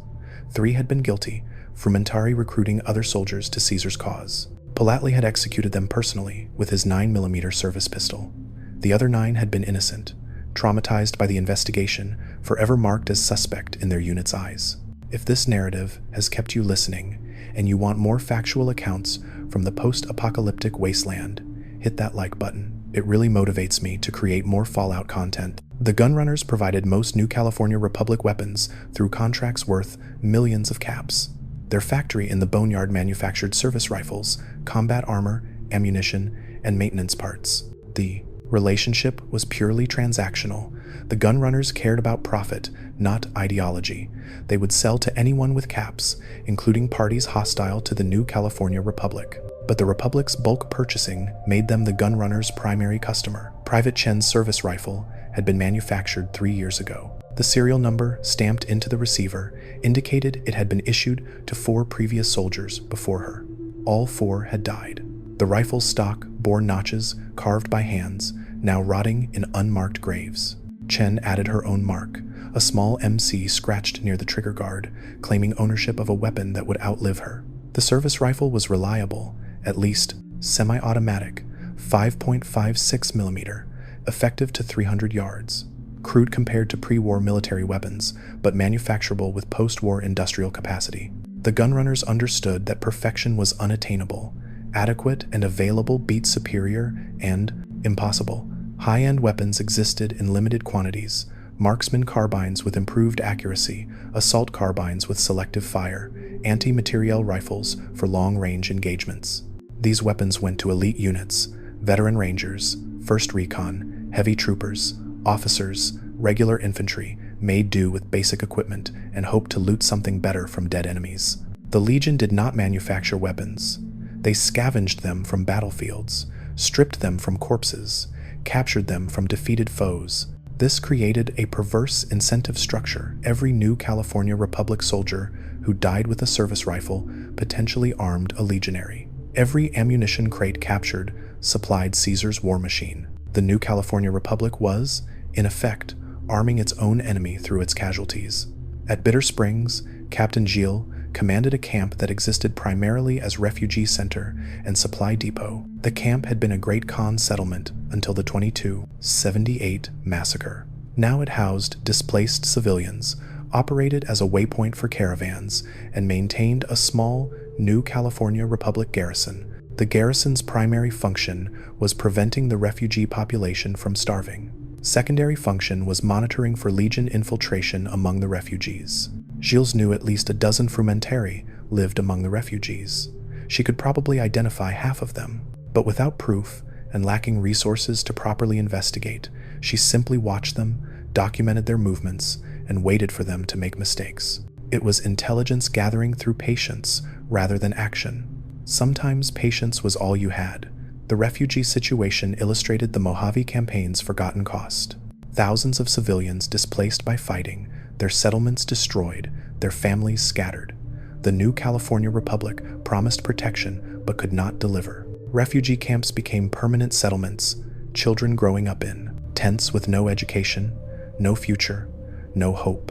3 had been guilty, Frumentari recruiting other soldiers to Caesar's cause. Palatli had executed them personally with his 9mm service pistol. The other 9 had been innocent, traumatized by the investigation, forever marked as suspect in their unit's eyes. If this narrative has kept you listening, and you want more factual accounts from the post-apocalyptic wasteland, hit that like button. It really motivates me to create more Fallout content. The Gunrunners provided most New California Republic weapons through contracts worth millions of caps. Their factory in the Boneyard manufactured service rifles, combat armor, ammunition, and maintenance parts. The relationship was purely transactional. The Gunrunners cared about profit, not ideology. They would sell to anyone with caps, including parties hostile to the New California Republic. But the Republic's bulk purchasing made them the Gunrunners' primary customer. Private Chen's service rifle had been manufactured 3 years ago. The serial number stamped into the receiver indicated it had been issued to 4 previous soldiers before her. All 4 had died. The rifle's stock bore notches carved by hands, now rotting in unmarked graves. Chen added her own mark, a small MC scratched near the trigger guard, claiming ownership of a weapon that would outlive her. The service rifle was reliable, at least semi-automatic, 5.56mm, effective to 300 yards. Crude compared to pre-war military weapons, but manufacturable with post-war industrial capacity. The Gunrunners understood that perfection was unattainable. Adequate and available beat superior and impossible. High-end weapons existed in limited quantities. Marksman carbines with improved accuracy, assault carbines with selective fire, anti-materiel rifles for long-range engagements. These weapons went to elite units, veteran Rangers, 1st Recon, heavy troopers, officers, regular infantry, made do with basic equipment and hoped to loot something better from dead enemies. The Legion did not manufacture weapons. They scavenged them from battlefields, stripped them from corpses, captured them from defeated foes. This created a perverse incentive structure. Every New California Republic soldier who died with a service rifle potentially armed a legionary. Every ammunition crate captured supplied Caesar's war machine. The New California Republic was, in effect, arming its own enemy through its casualties. At Bitter Springs, Captain Gilles commanded a camp that existed primarily as refugee center and supply depot. The camp had been a Great Khan settlement until the 2278 massacre. Now it housed displaced civilians, operated as a waypoint for caravans, and maintained a small New California Republic garrison. The garrison's primary function was preventing the refugee population from starving. Secondary function was monitoring for Legion infiltration among the refugees. Gilles knew at least a dozen Frumentari lived among the refugees. She could probably identify half of them, but without proof and lacking resources to properly investigate, she simply watched them, documented their movements, and waited for them to make mistakes. It was intelligence gathering through patience rather than action. Sometimes patience was all you had. The refugee situation illustrated the Mojave Campaign's forgotten cost. Thousands of civilians displaced by fighting, their settlements destroyed, their families scattered. The new California Republic promised protection but could not deliver. Refugee camps became permanent settlements, children growing up in tents with no education, no future, no hope.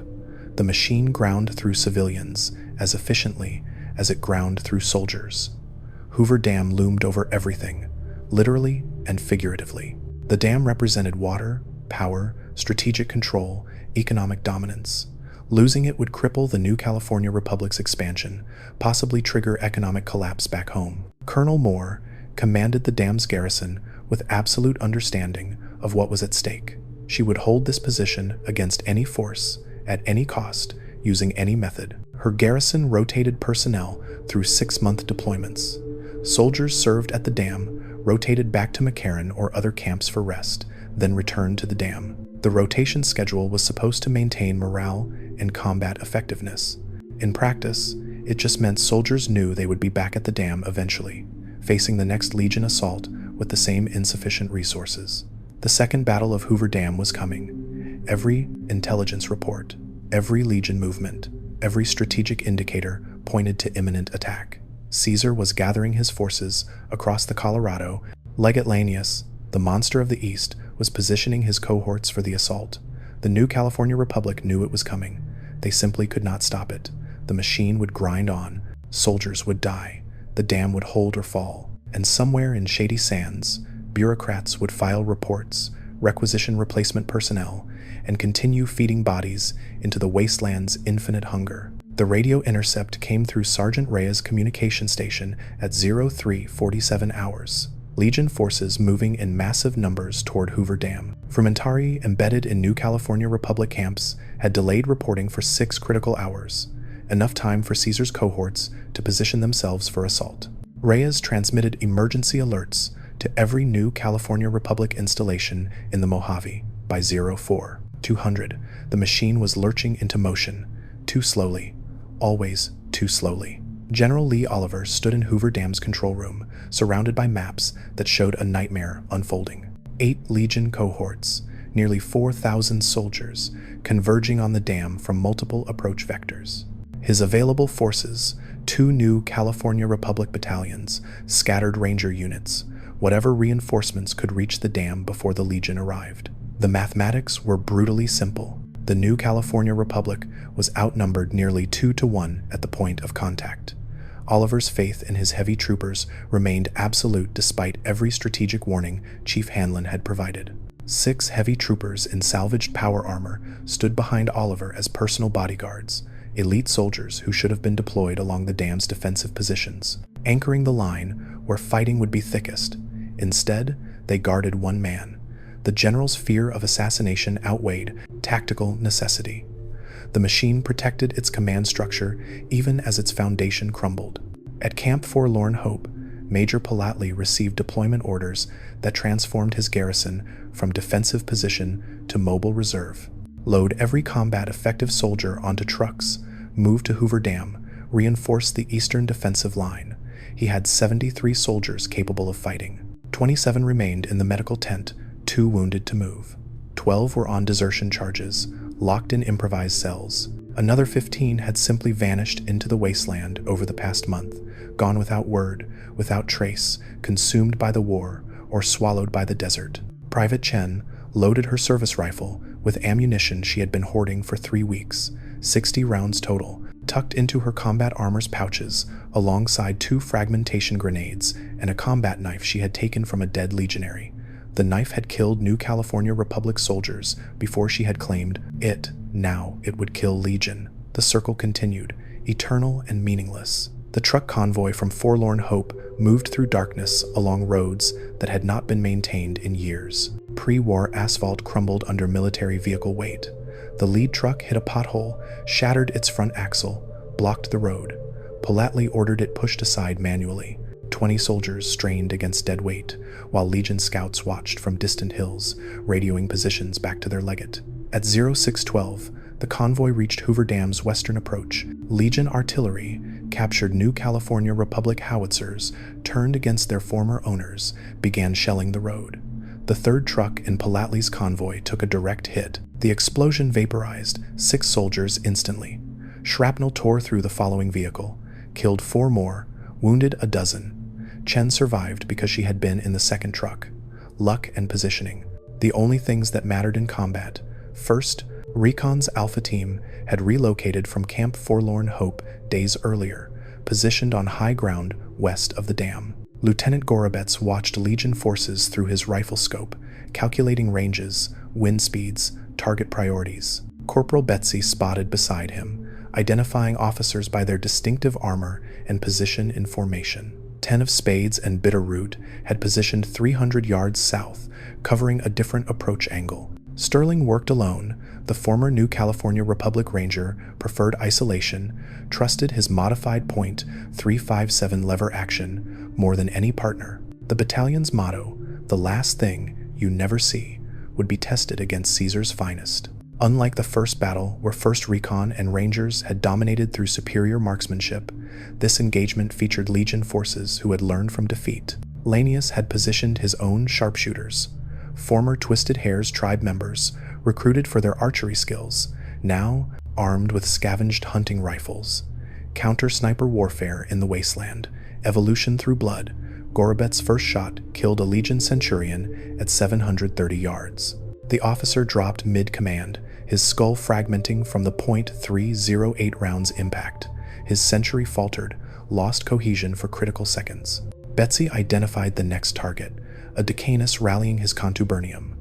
The machine ground through civilians as efficiently as it ground through soldiers. Hoover Dam loomed over everything, literally and figuratively. The dam represented water, power, strategic control, economic dominance. Losing it would cripple the new California Republic's expansion, possibly trigger economic collapse back home. Colonel Moore commanded the dam's garrison with absolute understanding of what was at stake. She would hold this position against any force, at any cost, using any method. Her garrison rotated personnel through 6-month deployments. Soldiers served at the dam, rotated back to McCarran or other camps for rest, then returned to the dam. The rotation schedule was supposed to maintain morale and combat effectiveness. In practice, it just meant soldiers knew they would be back at the dam eventually, facing the next Legion assault with the same insufficient resources. The Second Battle of Hoover Dam was coming. Every intelligence report, every Legion movement, every strategic indicator pointed to imminent attack. Caesar was gathering his forces across the Colorado. Legate Lanius, the monster of the East, was positioning his cohorts for the assault. The new California Republic knew it was coming. They simply could not stop it. The machine would grind on. Soldiers would die. The dam would hold or fall. And somewhere in shady sands, bureaucrats would file reports, requisition replacement personnel, and continue feeding bodies into the wasteland's infinite hunger. The radio intercept came through Sergeant Reyes' communication station at 03:47 hours. Legion forces moving in massive numbers toward Hoover Dam. Fermentari, embedded in New California Republic camps, had delayed reporting for 6 critical hours, enough time for Caesar's cohorts to position themselves for assault. Reyes transmitted emergency alerts to every New California Republic installation in the Mojave. By 04:200, the machine was lurching into motion, too slowly, always too slowly. General Lee Oliver stood in Hoover Dam's control room, surrounded by maps that showed a nightmare unfolding. 8 Legion cohorts, nearly 4,000 soldiers, converging on the dam from multiple approach vectors. His available forces, 2 new California Republic battalions, scattered Ranger units, whatever reinforcements could reach the dam before the Legion arrived. The mathematics were brutally simple. The new California Republic was outnumbered nearly 2-1 at the point of contact. Oliver's faith in his heavy troopers remained absolute despite every strategic warning Chief Hanlon had provided. 6 heavy troopers in salvaged power armor stood behind Oliver as personal bodyguards, elite soldiers who should have been deployed along the dam's defensive positions, anchoring the line where fighting would be thickest. Instead, they guarded one man. The general's fear of assassination outweighed tactical necessity. The machine protected its command structure even as its foundation crumbled. At Camp Forlorn Hope, Major Palatli received deployment orders that transformed his garrison from defensive position to mobile reserve. Load every combat-effective soldier onto trucks, move to Hoover Dam, reinforce the eastern defensive line. He had 73 soldiers capable of fighting. 27 remained in the medical tent, 2 wounded to move. 12 were on desertion charges, locked in improvised cells. Another 15 had simply vanished into the wasteland over the past month, gone without word, without trace, consumed by the war, or swallowed by the desert. Private Chen loaded her service rifle with ammunition she had been hoarding for 3 weeks, 60 rounds total, tucked into her combat armor's pouches, alongside 2 fragmentation grenades and a combat knife she had taken from a dead legionary. The knife had killed New California Republic soldiers before she had claimed it. Now it would kill Legion. The circle continued, eternal and meaningless. The truck convoy from Forlorn Hope moved through darkness along roads that had not been maintained in years. Pre-war asphalt crumbled under military vehicle weight. The lead truck hit a pothole, shattered its front axle, blocked the road. Palatli ordered it pushed aside manually. 20 soldiers strained against dead weight, while Legion scouts watched from distant hills, radioing positions back to their legate. At 0612, The convoy reached Hoover Dam's western approach. Legion artillery captured New California Republic howitzers, turned against their former owners, began shelling the road. The third truck in Palatli's convoy took a direct hit. The explosion vaporized 6 soldiers instantly. Shrapnel tore through the following vehicle, killed 4 more, wounded a dozen. Chen survived because she had been in the second truck. Luck and positioning, the only things that mattered in combat. First, Recon's Alpha team had relocated from Camp Forlorn Hope days earlier, positioned on high ground west of the dam. Lieutenant Gorobets watched Legion forces through his rifle scope, calculating ranges, wind speeds, target priorities. Corporal Betsy spotted beside him, identifying officers by their distinctive armor and position in formation. 10 of Spades and Bitterroot had positioned 300 yards south, covering a different approach angle. Sterling worked alone. The former New California Republic Ranger preferred isolation, trusted his modified .357 lever action more than any partner. The battalion's motto, "The last thing you never see," would be tested against Caesar's finest. Unlike the first battle, where 1st Recon and Rangers had dominated through superior marksmanship, this engagement featured Legion forces who had learned from defeat. Lanius had positioned his own sharpshooters, former Twisted Hair's tribe members, recruited for their archery skills, now armed with scavenged hunting rifles. Counter-sniper warfare in the wasteland, evolution through blood. Gorobet's first shot killed a Legion Centurion at 730 yards. The officer dropped mid-command, his skull fragmenting from the .308 round's impact. His Century faltered, lost cohesion for critical seconds. Betsy identified the next target, a Decanus rallying his contubernium.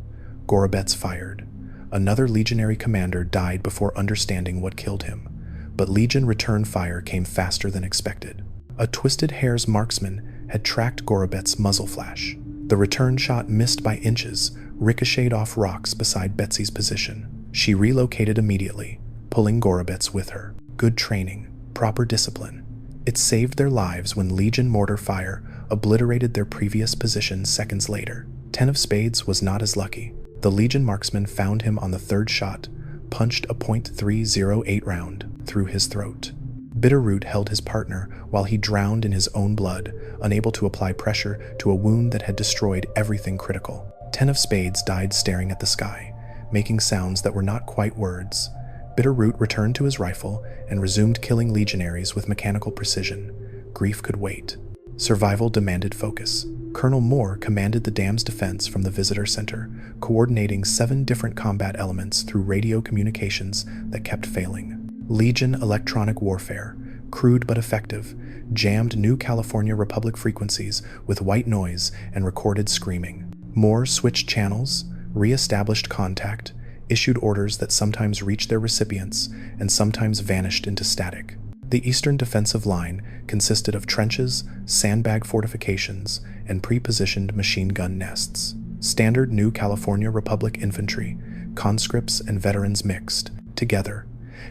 Gorobets fired. Another legionary commander died before understanding what killed him, but Legion return fire came faster than expected. A Twisted Hair's marksman had tracked Gorobet's muzzle flash. The return shot missed by inches, ricocheted off rocks beside Betsy's position. She relocated immediately, pulling Gorobets with her. Good training, proper discipline. It saved their lives when Legion mortar fire obliterated their previous position seconds later. 10 of Spades was not as lucky. The Legion marksman found him on the third shot, punched a .308 round through his throat. Bitterroot held his partner while he drowned in his own blood, unable to apply pressure to a wound that had destroyed everything critical. 10 of Spades died staring at the sky, making sounds that were not quite words. Bitterroot returned to his rifle and resumed killing legionaries with mechanical precision. Grief could wait. Survival demanded focus. Colonel Moore commanded the dam's defense from the visitor center, coordinating 7 different combat elements through radio communications that kept failing. Legion electronic warfare, crude but effective, jammed New California Republic frequencies with white noise and recorded screaming. Moore switched channels, re-established contact, issued orders that sometimes reached their recipients and sometimes vanished into static. The eastern defensive line consisted of trenches, sandbag fortifications, and pre-positioned machine gun nests. Standard New California Republic infantry, conscripts and veterans mixed, together,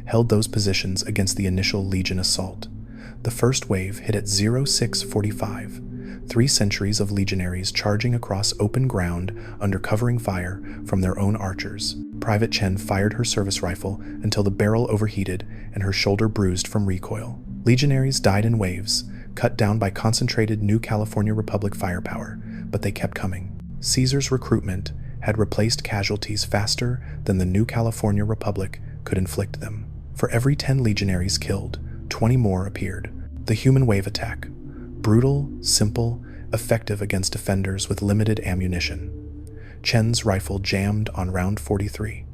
held those positions against the initial Legion assault. The first wave hit at 0645, 3 centuries of legionaries charging across open ground under covering fire from their own archers. Private Chen fired her service rifle until the barrel overheated and her shoulder bruised from recoil. Legionaries died in waves, cut down by concentrated New California Republic firepower, but they kept coming. Caesar's recruitment had replaced casualties faster than the New California Republic could inflict them. For every 10 legionaries killed, 20 more appeared. The human wave attack. Brutal, simple, effective against defenders with limited ammunition. Chen's rifle jammed on round 43.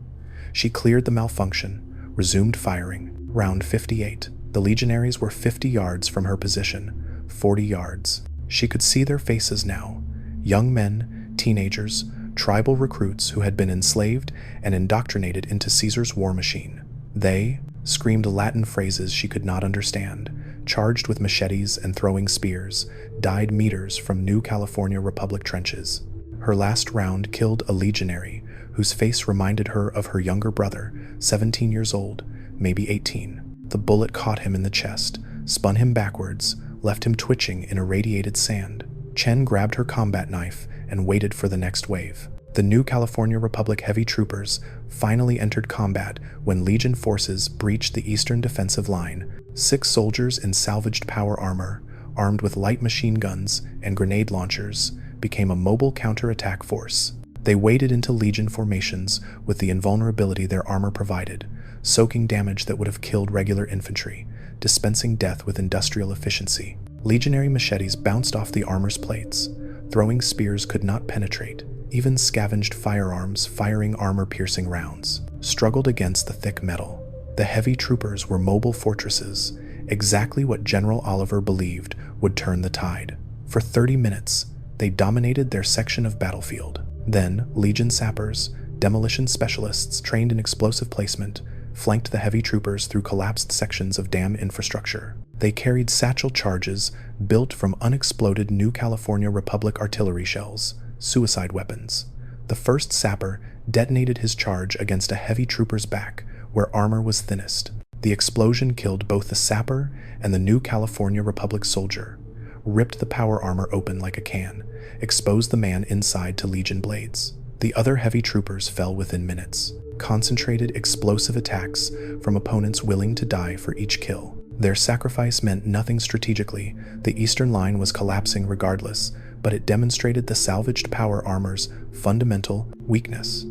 She cleared the malfunction, resumed firing. Round 58. The legionaries were 50 yards from her position, 40 yards. She could see their faces now. Young men, teenagers, tribal recruits who had been enslaved and indoctrinated into Caesar's war machine. They screamed Latin phrases she could not understand, charged with machetes and throwing spears, died meters from New California Republic trenches. Her last round killed a legionary whose face reminded her of her younger brother, 17 years old, maybe 18. The bullet caught him in the chest, spun him backwards, left him twitching in irradiated sand. Chen grabbed her combat knife and waited for the next wave. The new California Republic heavy troopers finally entered combat when Legion forces breached the eastern defensive line. 6 soldiers in salvaged power armor, armed with light machine guns and grenade launchers, became a mobile counterattack force. They waded into Legion formations with the invulnerability their armor provided, soaking damage that would have killed regular infantry, dispensing death with industrial efficiency. Legionary machetes bounced off the armor's plates. Throwing spears could not penetrate. Even scavenged firearms firing armor-piercing rounds struggled against the thick metal. The heavy troopers were mobile fortresses, exactly what General Oliver believed would turn the tide. For 30 minutes, they dominated their section of battlefield. Then, Legion sappers, demolition specialists trained in explosive placement, flanked the heavy troopers through collapsed sections of dam infrastructure. They carried satchel charges built from unexploded New California Republic artillery shells, suicide weapons. The first sapper detonated his charge against a heavy trooper's back, where armor was thinnest. The explosion killed both the sapper and the New California Republic soldier, ripped the power armor open like a can, exposed the man inside to Legion blades. The other heavy troopers fell within minutes. Concentrated explosive attacks from opponents willing to die for each kill. Their sacrifice meant nothing strategically. The eastern line was collapsing regardless, but it demonstrated the salvaged power armor's fundamental weakness.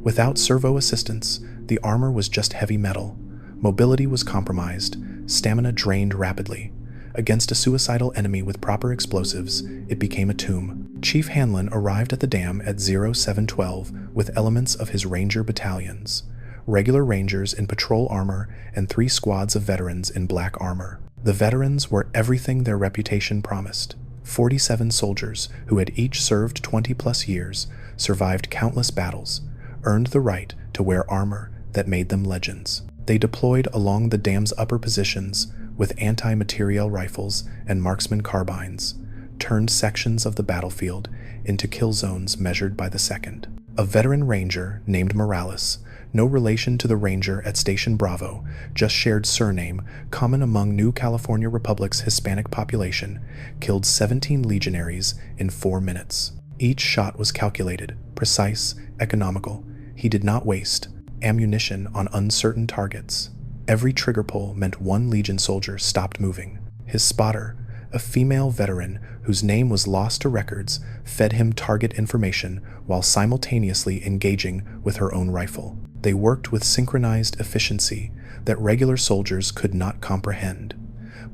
Without servo assistance, the armor was just heavy metal. Mobility was compromised, stamina drained rapidly. Against a suicidal enemy with proper explosives, it became a tomb. Chief Hanlon arrived at the dam at 0712 with elements of his Ranger battalions, regular Rangers in patrol armor and 3 squads of veterans in black armor. The veterans were everything their reputation promised. 47 soldiers who had each served 20+ years, survived countless battles, earned the right to wear armor that made them legends. They deployed along the dam's upper positions with anti-materiel rifles and marksman carbines, turned sections of the battlefield into kill zones measured by the second. A veteran ranger named Morales, no relation to the ranger at Station Bravo, just shared surname common among New California Republic's Hispanic population, killed 17 legionaries in 4 minutes. Each shot was calculated, precise, economical. He did not waste ammunition on uncertain targets. Every trigger pull meant 1 Legion soldier stopped moving. His spotter, a female veteran whose name was lost to records, fed him target information while simultaneously engaging with her own rifle. They worked with synchronized efficiency that regular soldiers could not comprehend.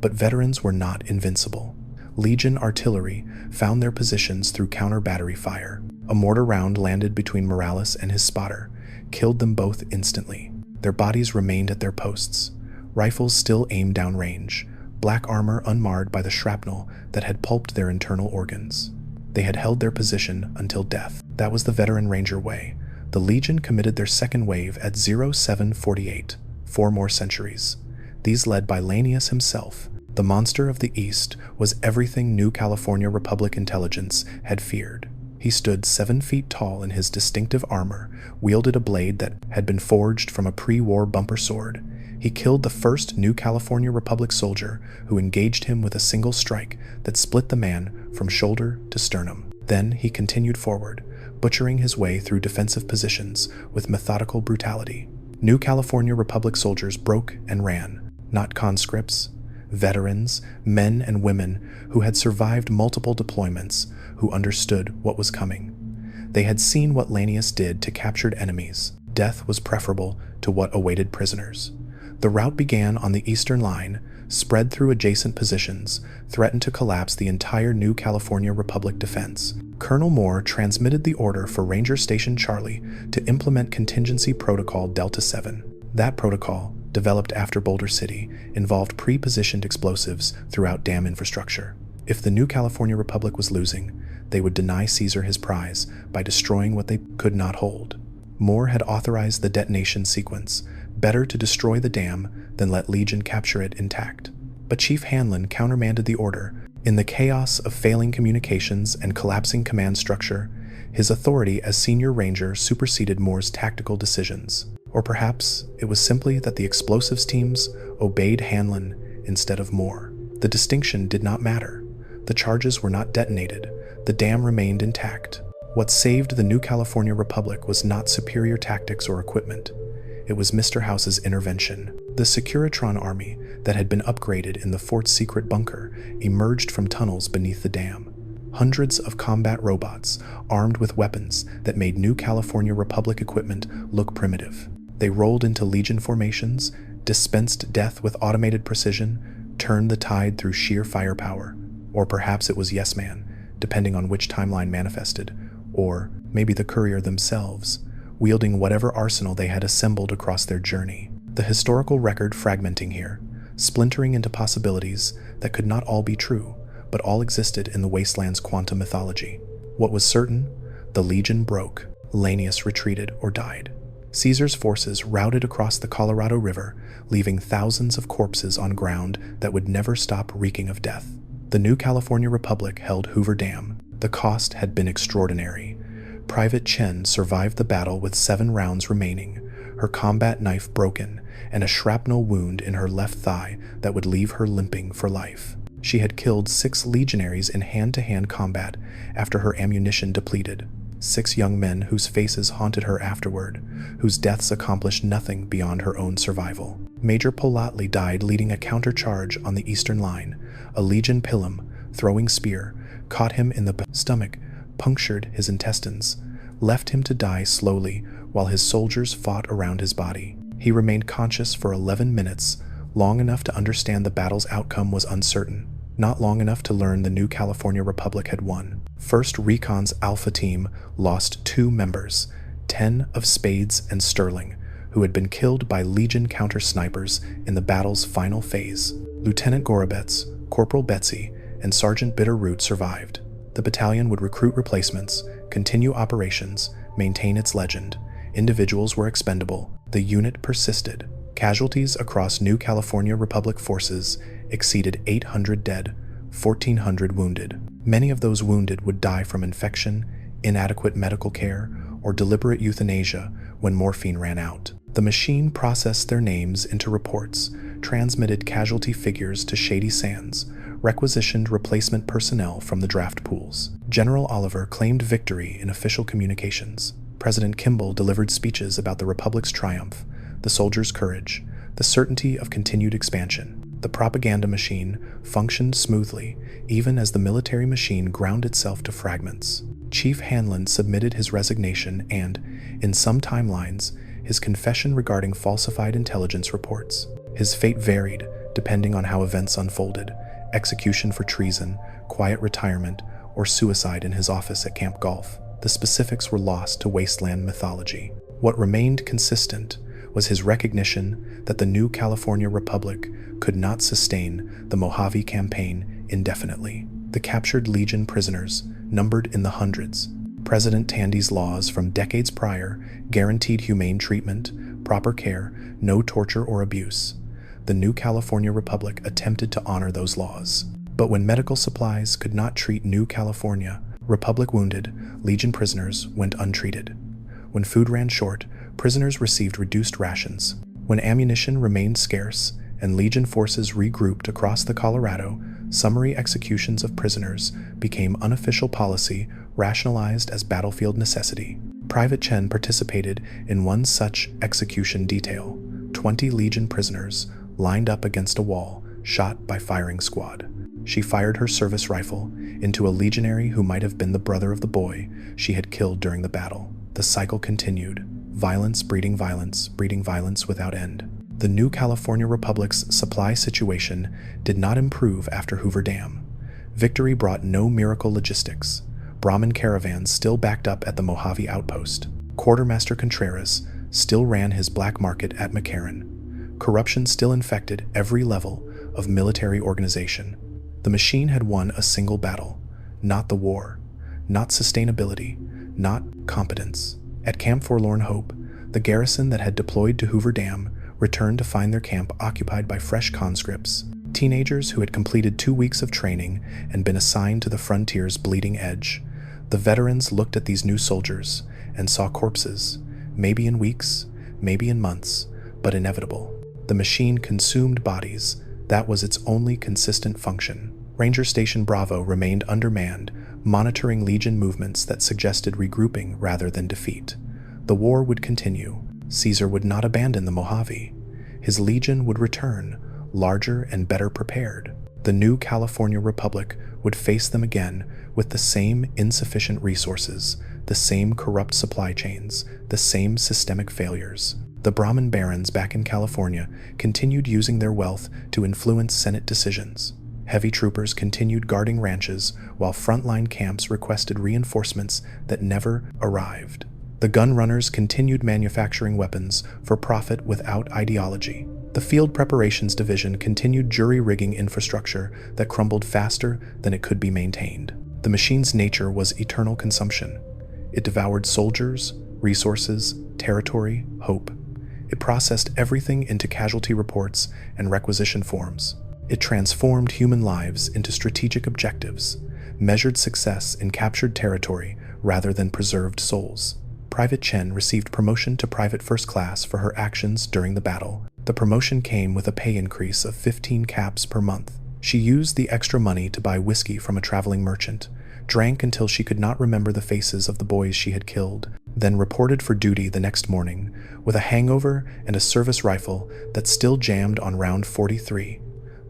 But veterans were not invincible. Legion artillery found their positions through counter-battery fire. A mortar round landed between Morales and his spotter, killed them both instantly. Their bodies remained at their posts, rifles still aimed downrange, black armor unmarred by the shrapnel that had pulped their internal organs. They had held their position until death. That was the veteran Ranger way. The Legion committed their second wave at 0748, 4 more centuries. These led by Lanius himself. The monster of the East was everything New California Republic intelligence had feared. He stood 7 feet tall in his distinctive armor, wielded a blade that had been forged from a pre-war bumper sword. He killed the first New California Republic soldier who engaged him with a single strike that split the man from shoulder to sternum. Then he continued forward, butchering his way through defensive positions with methodical brutality. New California Republic soldiers broke and ran, not conscripts, veterans, men and women who had survived multiple deployments, who understood what was coming. They had seen what Lanius did to captured enemies. Death was preferable to what awaited prisoners. The rout began on the eastern line, spread through adjacent positions, threatened to collapse the entire New California Republic defense. Colonel Moore transmitted the order for Ranger Station Charlie to implement Contingency Protocol Delta 7. That protocol, developed after Boulder City, involved pre-positioned explosives throughout dam infrastructure. If the New California Republic was losing, they would deny Caesar his prize by destroying what they could not hold. Moore had authorized the detonation sequence. Better to destroy the dam than let Legion capture it intact. But Chief Hanlon countermanded the order. In the chaos of failing communications and collapsing command structure, his authority as senior ranger superseded Moore's tactical decisions. Or perhaps it was simply that the explosives teams obeyed Hanlon instead of Moore. The distinction did not matter. The charges were not detonated. The dam remained intact. What saved the New California Republic was not superior tactics or equipment. It was Mr. House's intervention. The Securitron army that had been upgraded in the fort's secret bunker emerged from tunnels beneath the dam. Hundreds of combat robots, armed with weapons that made New California Republic equipment look primitive. They rolled into Legion formations, dispensed death with automated precision, turned the tide through sheer firepower. Or perhaps it was Yes Man, depending on which timeline manifested. Or maybe the courier themselves, wielding whatever arsenal they had assembled across their journey. The historical record fragmenting here, splintering into possibilities that could not all be true, but all existed in the wasteland's quantum mythology. What was certain? The Legion broke, Lanius retreated or died. Caesar's forces routed across the Colorado River, leaving thousands of corpses on ground that would never stop reeking of death. The New California Republic held Hoover Dam. The cost had been extraordinary. Private Chen survived the battle with 7 rounds remaining, her combat knife broken, and a shrapnel wound in her left thigh that would leave her limping for life. She had killed 6 legionaries in hand-to-hand combat after her ammunition depleted. 6 young men whose faces haunted her afterward, whose deaths accomplished nothing beyond her own survival. Major Polatli died leading a countercharge on the eastern line. A Legion Pilum, throwing spear, caught him in the stomach, punctured his intestines, left him to die slowly while his soldiers fought around his body. He remained conscious for 11 minutes, long enough to understand the battle's outcome was uncertain, not long enough to learn the New California Republic had won. First Recon's Alpha team lost 2 members, 10 of Spades and Sterling, who had been killed by Legion counter-snipers in the battle's final phase. Lieutenant Gorobets, Corporal Betsy, and Sergeant Bitterroot survived. The battalion would recruit replacements, continue operations, maintain its legend. Individuals were expendable. The unit persisted. Casualties across New California Republic forces exceeded 800 dead, 1,400 wounded. Many of those wounded would die from infection, inadequate medical care, or deliberate euthanasia when morphine ran out. The machine processed their names into reports, transmitted casualty figures to Shady Sands, requisitioned replacement personnel from the draft pools. General Oliver claimed victory in official communications. President Kimball delivered speeches about the Republic's triumph, the soldiers' courage, the certainty of continued expansion. The propaganda machine functioned smoothly, even as the military machine ground itself to fragments. Chief Hanlon submitted his resignation and, in some timelines, his confession regarding falsified intelligence reports. His fate varied, depending on how events unfolded: execution for treason, quiet retirement, or suicide in his office at Camp Gulf. The specifics were lost to wasteland mythology. What remained consistent was his recognition that the New California Republic could not sustain the Mojave Campaign indefinitely. The captured Legion prisoners numbered in the hundreds. President Tandy's laws from decades prior guaranteed humane treatment, proper care, no torture or abuse. The New California Republic attempted to honor those laws. But when medical supplies could not treat New California, Republic wounded, Legion prisoners went untreated. When food ran short, prisoners received reduced rations. When ammunition remained scarce and Legion forces regrouped across the Colorado, summary executions of prisoners became unofficial policy, rationalized as battlefield necessity. Private Chen participated in one such execution detail. 20 Legion prisoners lined up against a wall, shot by firing squad. She fired her service rifle into a legionary who might have been the brother of the boy she had killed during the battle. The cycle continued. Violence breeding violence without end. The New California Republic's supply situation did not improve after Hoover Dam. Victory brought no miracle logistics. Brahmin caravans still backed up at the Mojave outpost. Quartermaster Contreras still ran his black market at McCarran. Corruption still infected every level of military organization. The machine had won a single battle, not the war, not sustainability, not competence. At Camp Forlorn Hope, the garrison that had deployed to Hoover Dam returned to find their camp occupied by fresh conscripts, teenagers who had completed 2 weeks of training and been assigned to the frontier's bleeding edge. The veterans looked at these new soldiers and saw corpses, maybe in weeks, maybe in months, but inevitable. The machine consumed bodies. That was its only consistent function. Ranger Station Bravo remained undermanned, monitoring Legion movements that suggested regrouping rather than defeat. The war would continue. Caesar would not abandon the Mojave. His Legion would return, larger and better prepared. The new California Republic would face them again with the same insufficient resources, the same corrupt supply chains, the same systemic failures. The Brahmin barons back in California continued using their wealth to influence Senate decisions. Heavy troopers continued guarding ranches, while frontline camps requested reinforcements that never arrived. The gun runners continued manufacturing weapons for profit without ideology. The Field Preparations Division continued jury-rigging infrastructure that crumbled faster than it could be maintained. The machine's nature was eternal consumption. It devoured soldiers, resources, territory, hope. It processed everything into casualty reports and requisition forms. It transformed human lives into strategic objectives, measured success in captured territory rather than preserved souls. Private Chen received promotion to Private First Class for her actions during the battle. The promotion came with a pay increase of 15 caps per month. She used the extra money to buy whiskey from a traveling merchant, drank until she could not remember the faces of the boys she had killed, then reported for duty the next morning with a hangover and a service rifle that still jammed on round 43.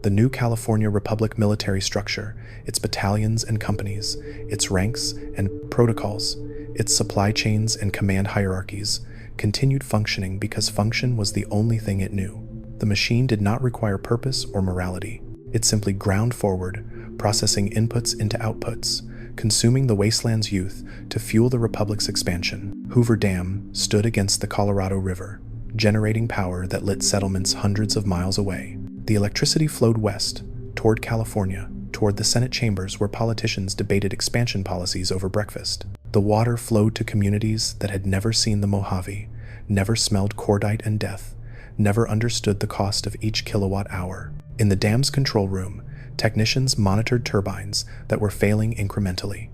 The new California Republic military structure, its battalions and companies, its ranks and protocols, its supply chains and command hierarchies, continued functioning because function was the only thing it knew. The machine did not require purpose or morality. It simply ground forward, processing inputs into outputs, consuming the wasteland's youth to fuel the Republic's expansion. Hoover Dam stood against the Colorado River, generating power that lit settlements hundreds of miles away. The electricity flowed west, toward California, toward the Senate chambers where politicians debated expansion policies over breakfast. The water flowed to communities that had never seen the Mojave, never smelled cordite and death, never understood the cost of each kilowatt hour. In the dam's control room, technicians monitored turbines that were failing incrementally.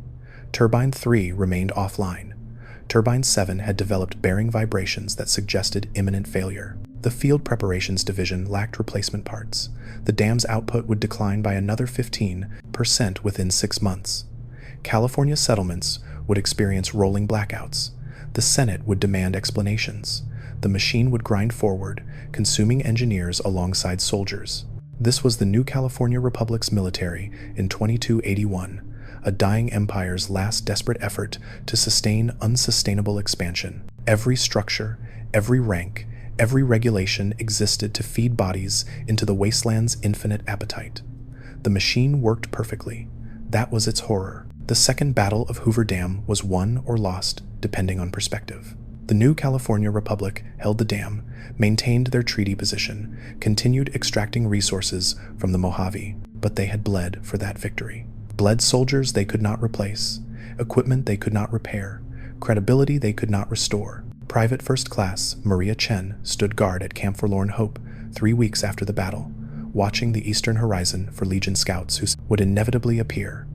Turbine 3 remained offline. Turbine 7 had developed bearing vibrations that suggested imminent failure. The Field Preparations Division lacked replacement parts. The dam's output would decline by another 15% within 6 months. California settlements would experience rolling blackouts. The Senate would demand explanations. The machine would grind forward, consuming engineers alongside soldiers. This was the new California Republic's military in 2281, a dying empire's last desperate effort to sustain unsustainable expansion. Every structure, every rank, every regulation existed to feed bodies into the wasteland's infinite appetite. The machine worked perfectly. That was its horror. The Second Battle of Hoover Dam was won or lost, depending on perspective. The new California Republic held the dam, maintained their treaty position, continued extracting resources from the Mojave, but they had bled for that victory. Bled soldiers they could not replace, equipment they could not repair, credibility they could not restore. Private First Class Maria Chen stood guard at Camp Forlorn Hope 3 weeks after the battle, watching the eastern horizon for Legion scouts who would inevitably appear.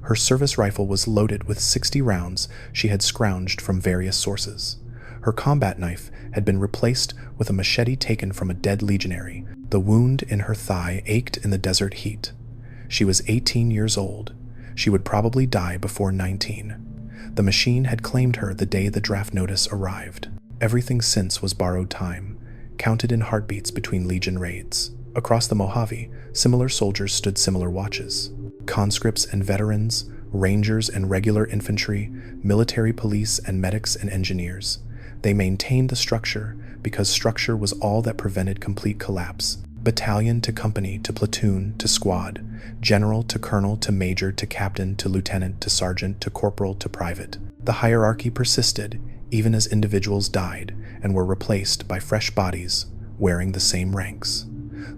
Her service rifle was loaded with 60 rounds she had scrounged from various sources. Her combat knife had been replaced with a machete taken from a dead legionary. The wound in her thigh ached in the desert heat. She was 18 years old. She would probably die before 19. The machine had claimed her the day the draft notice arrived. Everything since was borrowed time, counted in heartbeats between Legion raids. Across the Mojave, similar soldiers stood similar watches. Conscripts and veterans, Rangers and regular infantry, military police and medics and engineers. They maintained the structure because structure was all that prevented complete collapse. Battalion to company to platoon to squad, general to colonel to major to captain to lieutenant to sergeant to corporal to private. The hierarchy persisted even as individuals died and were replaced by fresh bodies wearing the same ranks.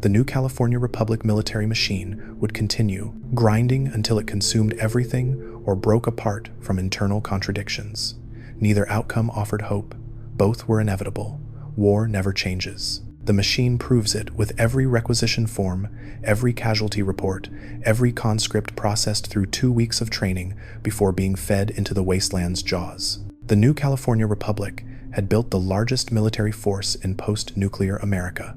The new California Republic military machine would continue, grinding until it consumed everything or broke apart from internal contradictions. Neither outcome offered hope. Both were inevitable. War never changes. The machine proves it with every requisition form, every casualty report, every conscript processed through 2 weeks of training before being fed into the wasteland's jaws. The new California Republic had built the largest military force in post-nuclear America.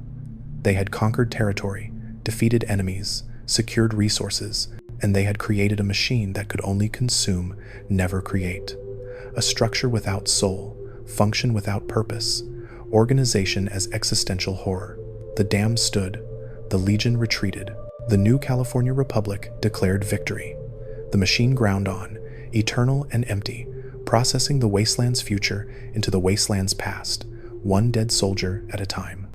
They had conquered territory, defeated enemies, secured resources, and they had created a machine that could only consume, never create. A structure without soul, function without purpose, organization as existential horror. The dam stood, the Legion retreated, the new California Republic declared victory. The machine ground on, eternal and empty, processing the wasteland's future into the wasteland's past, one dead soldier at a time.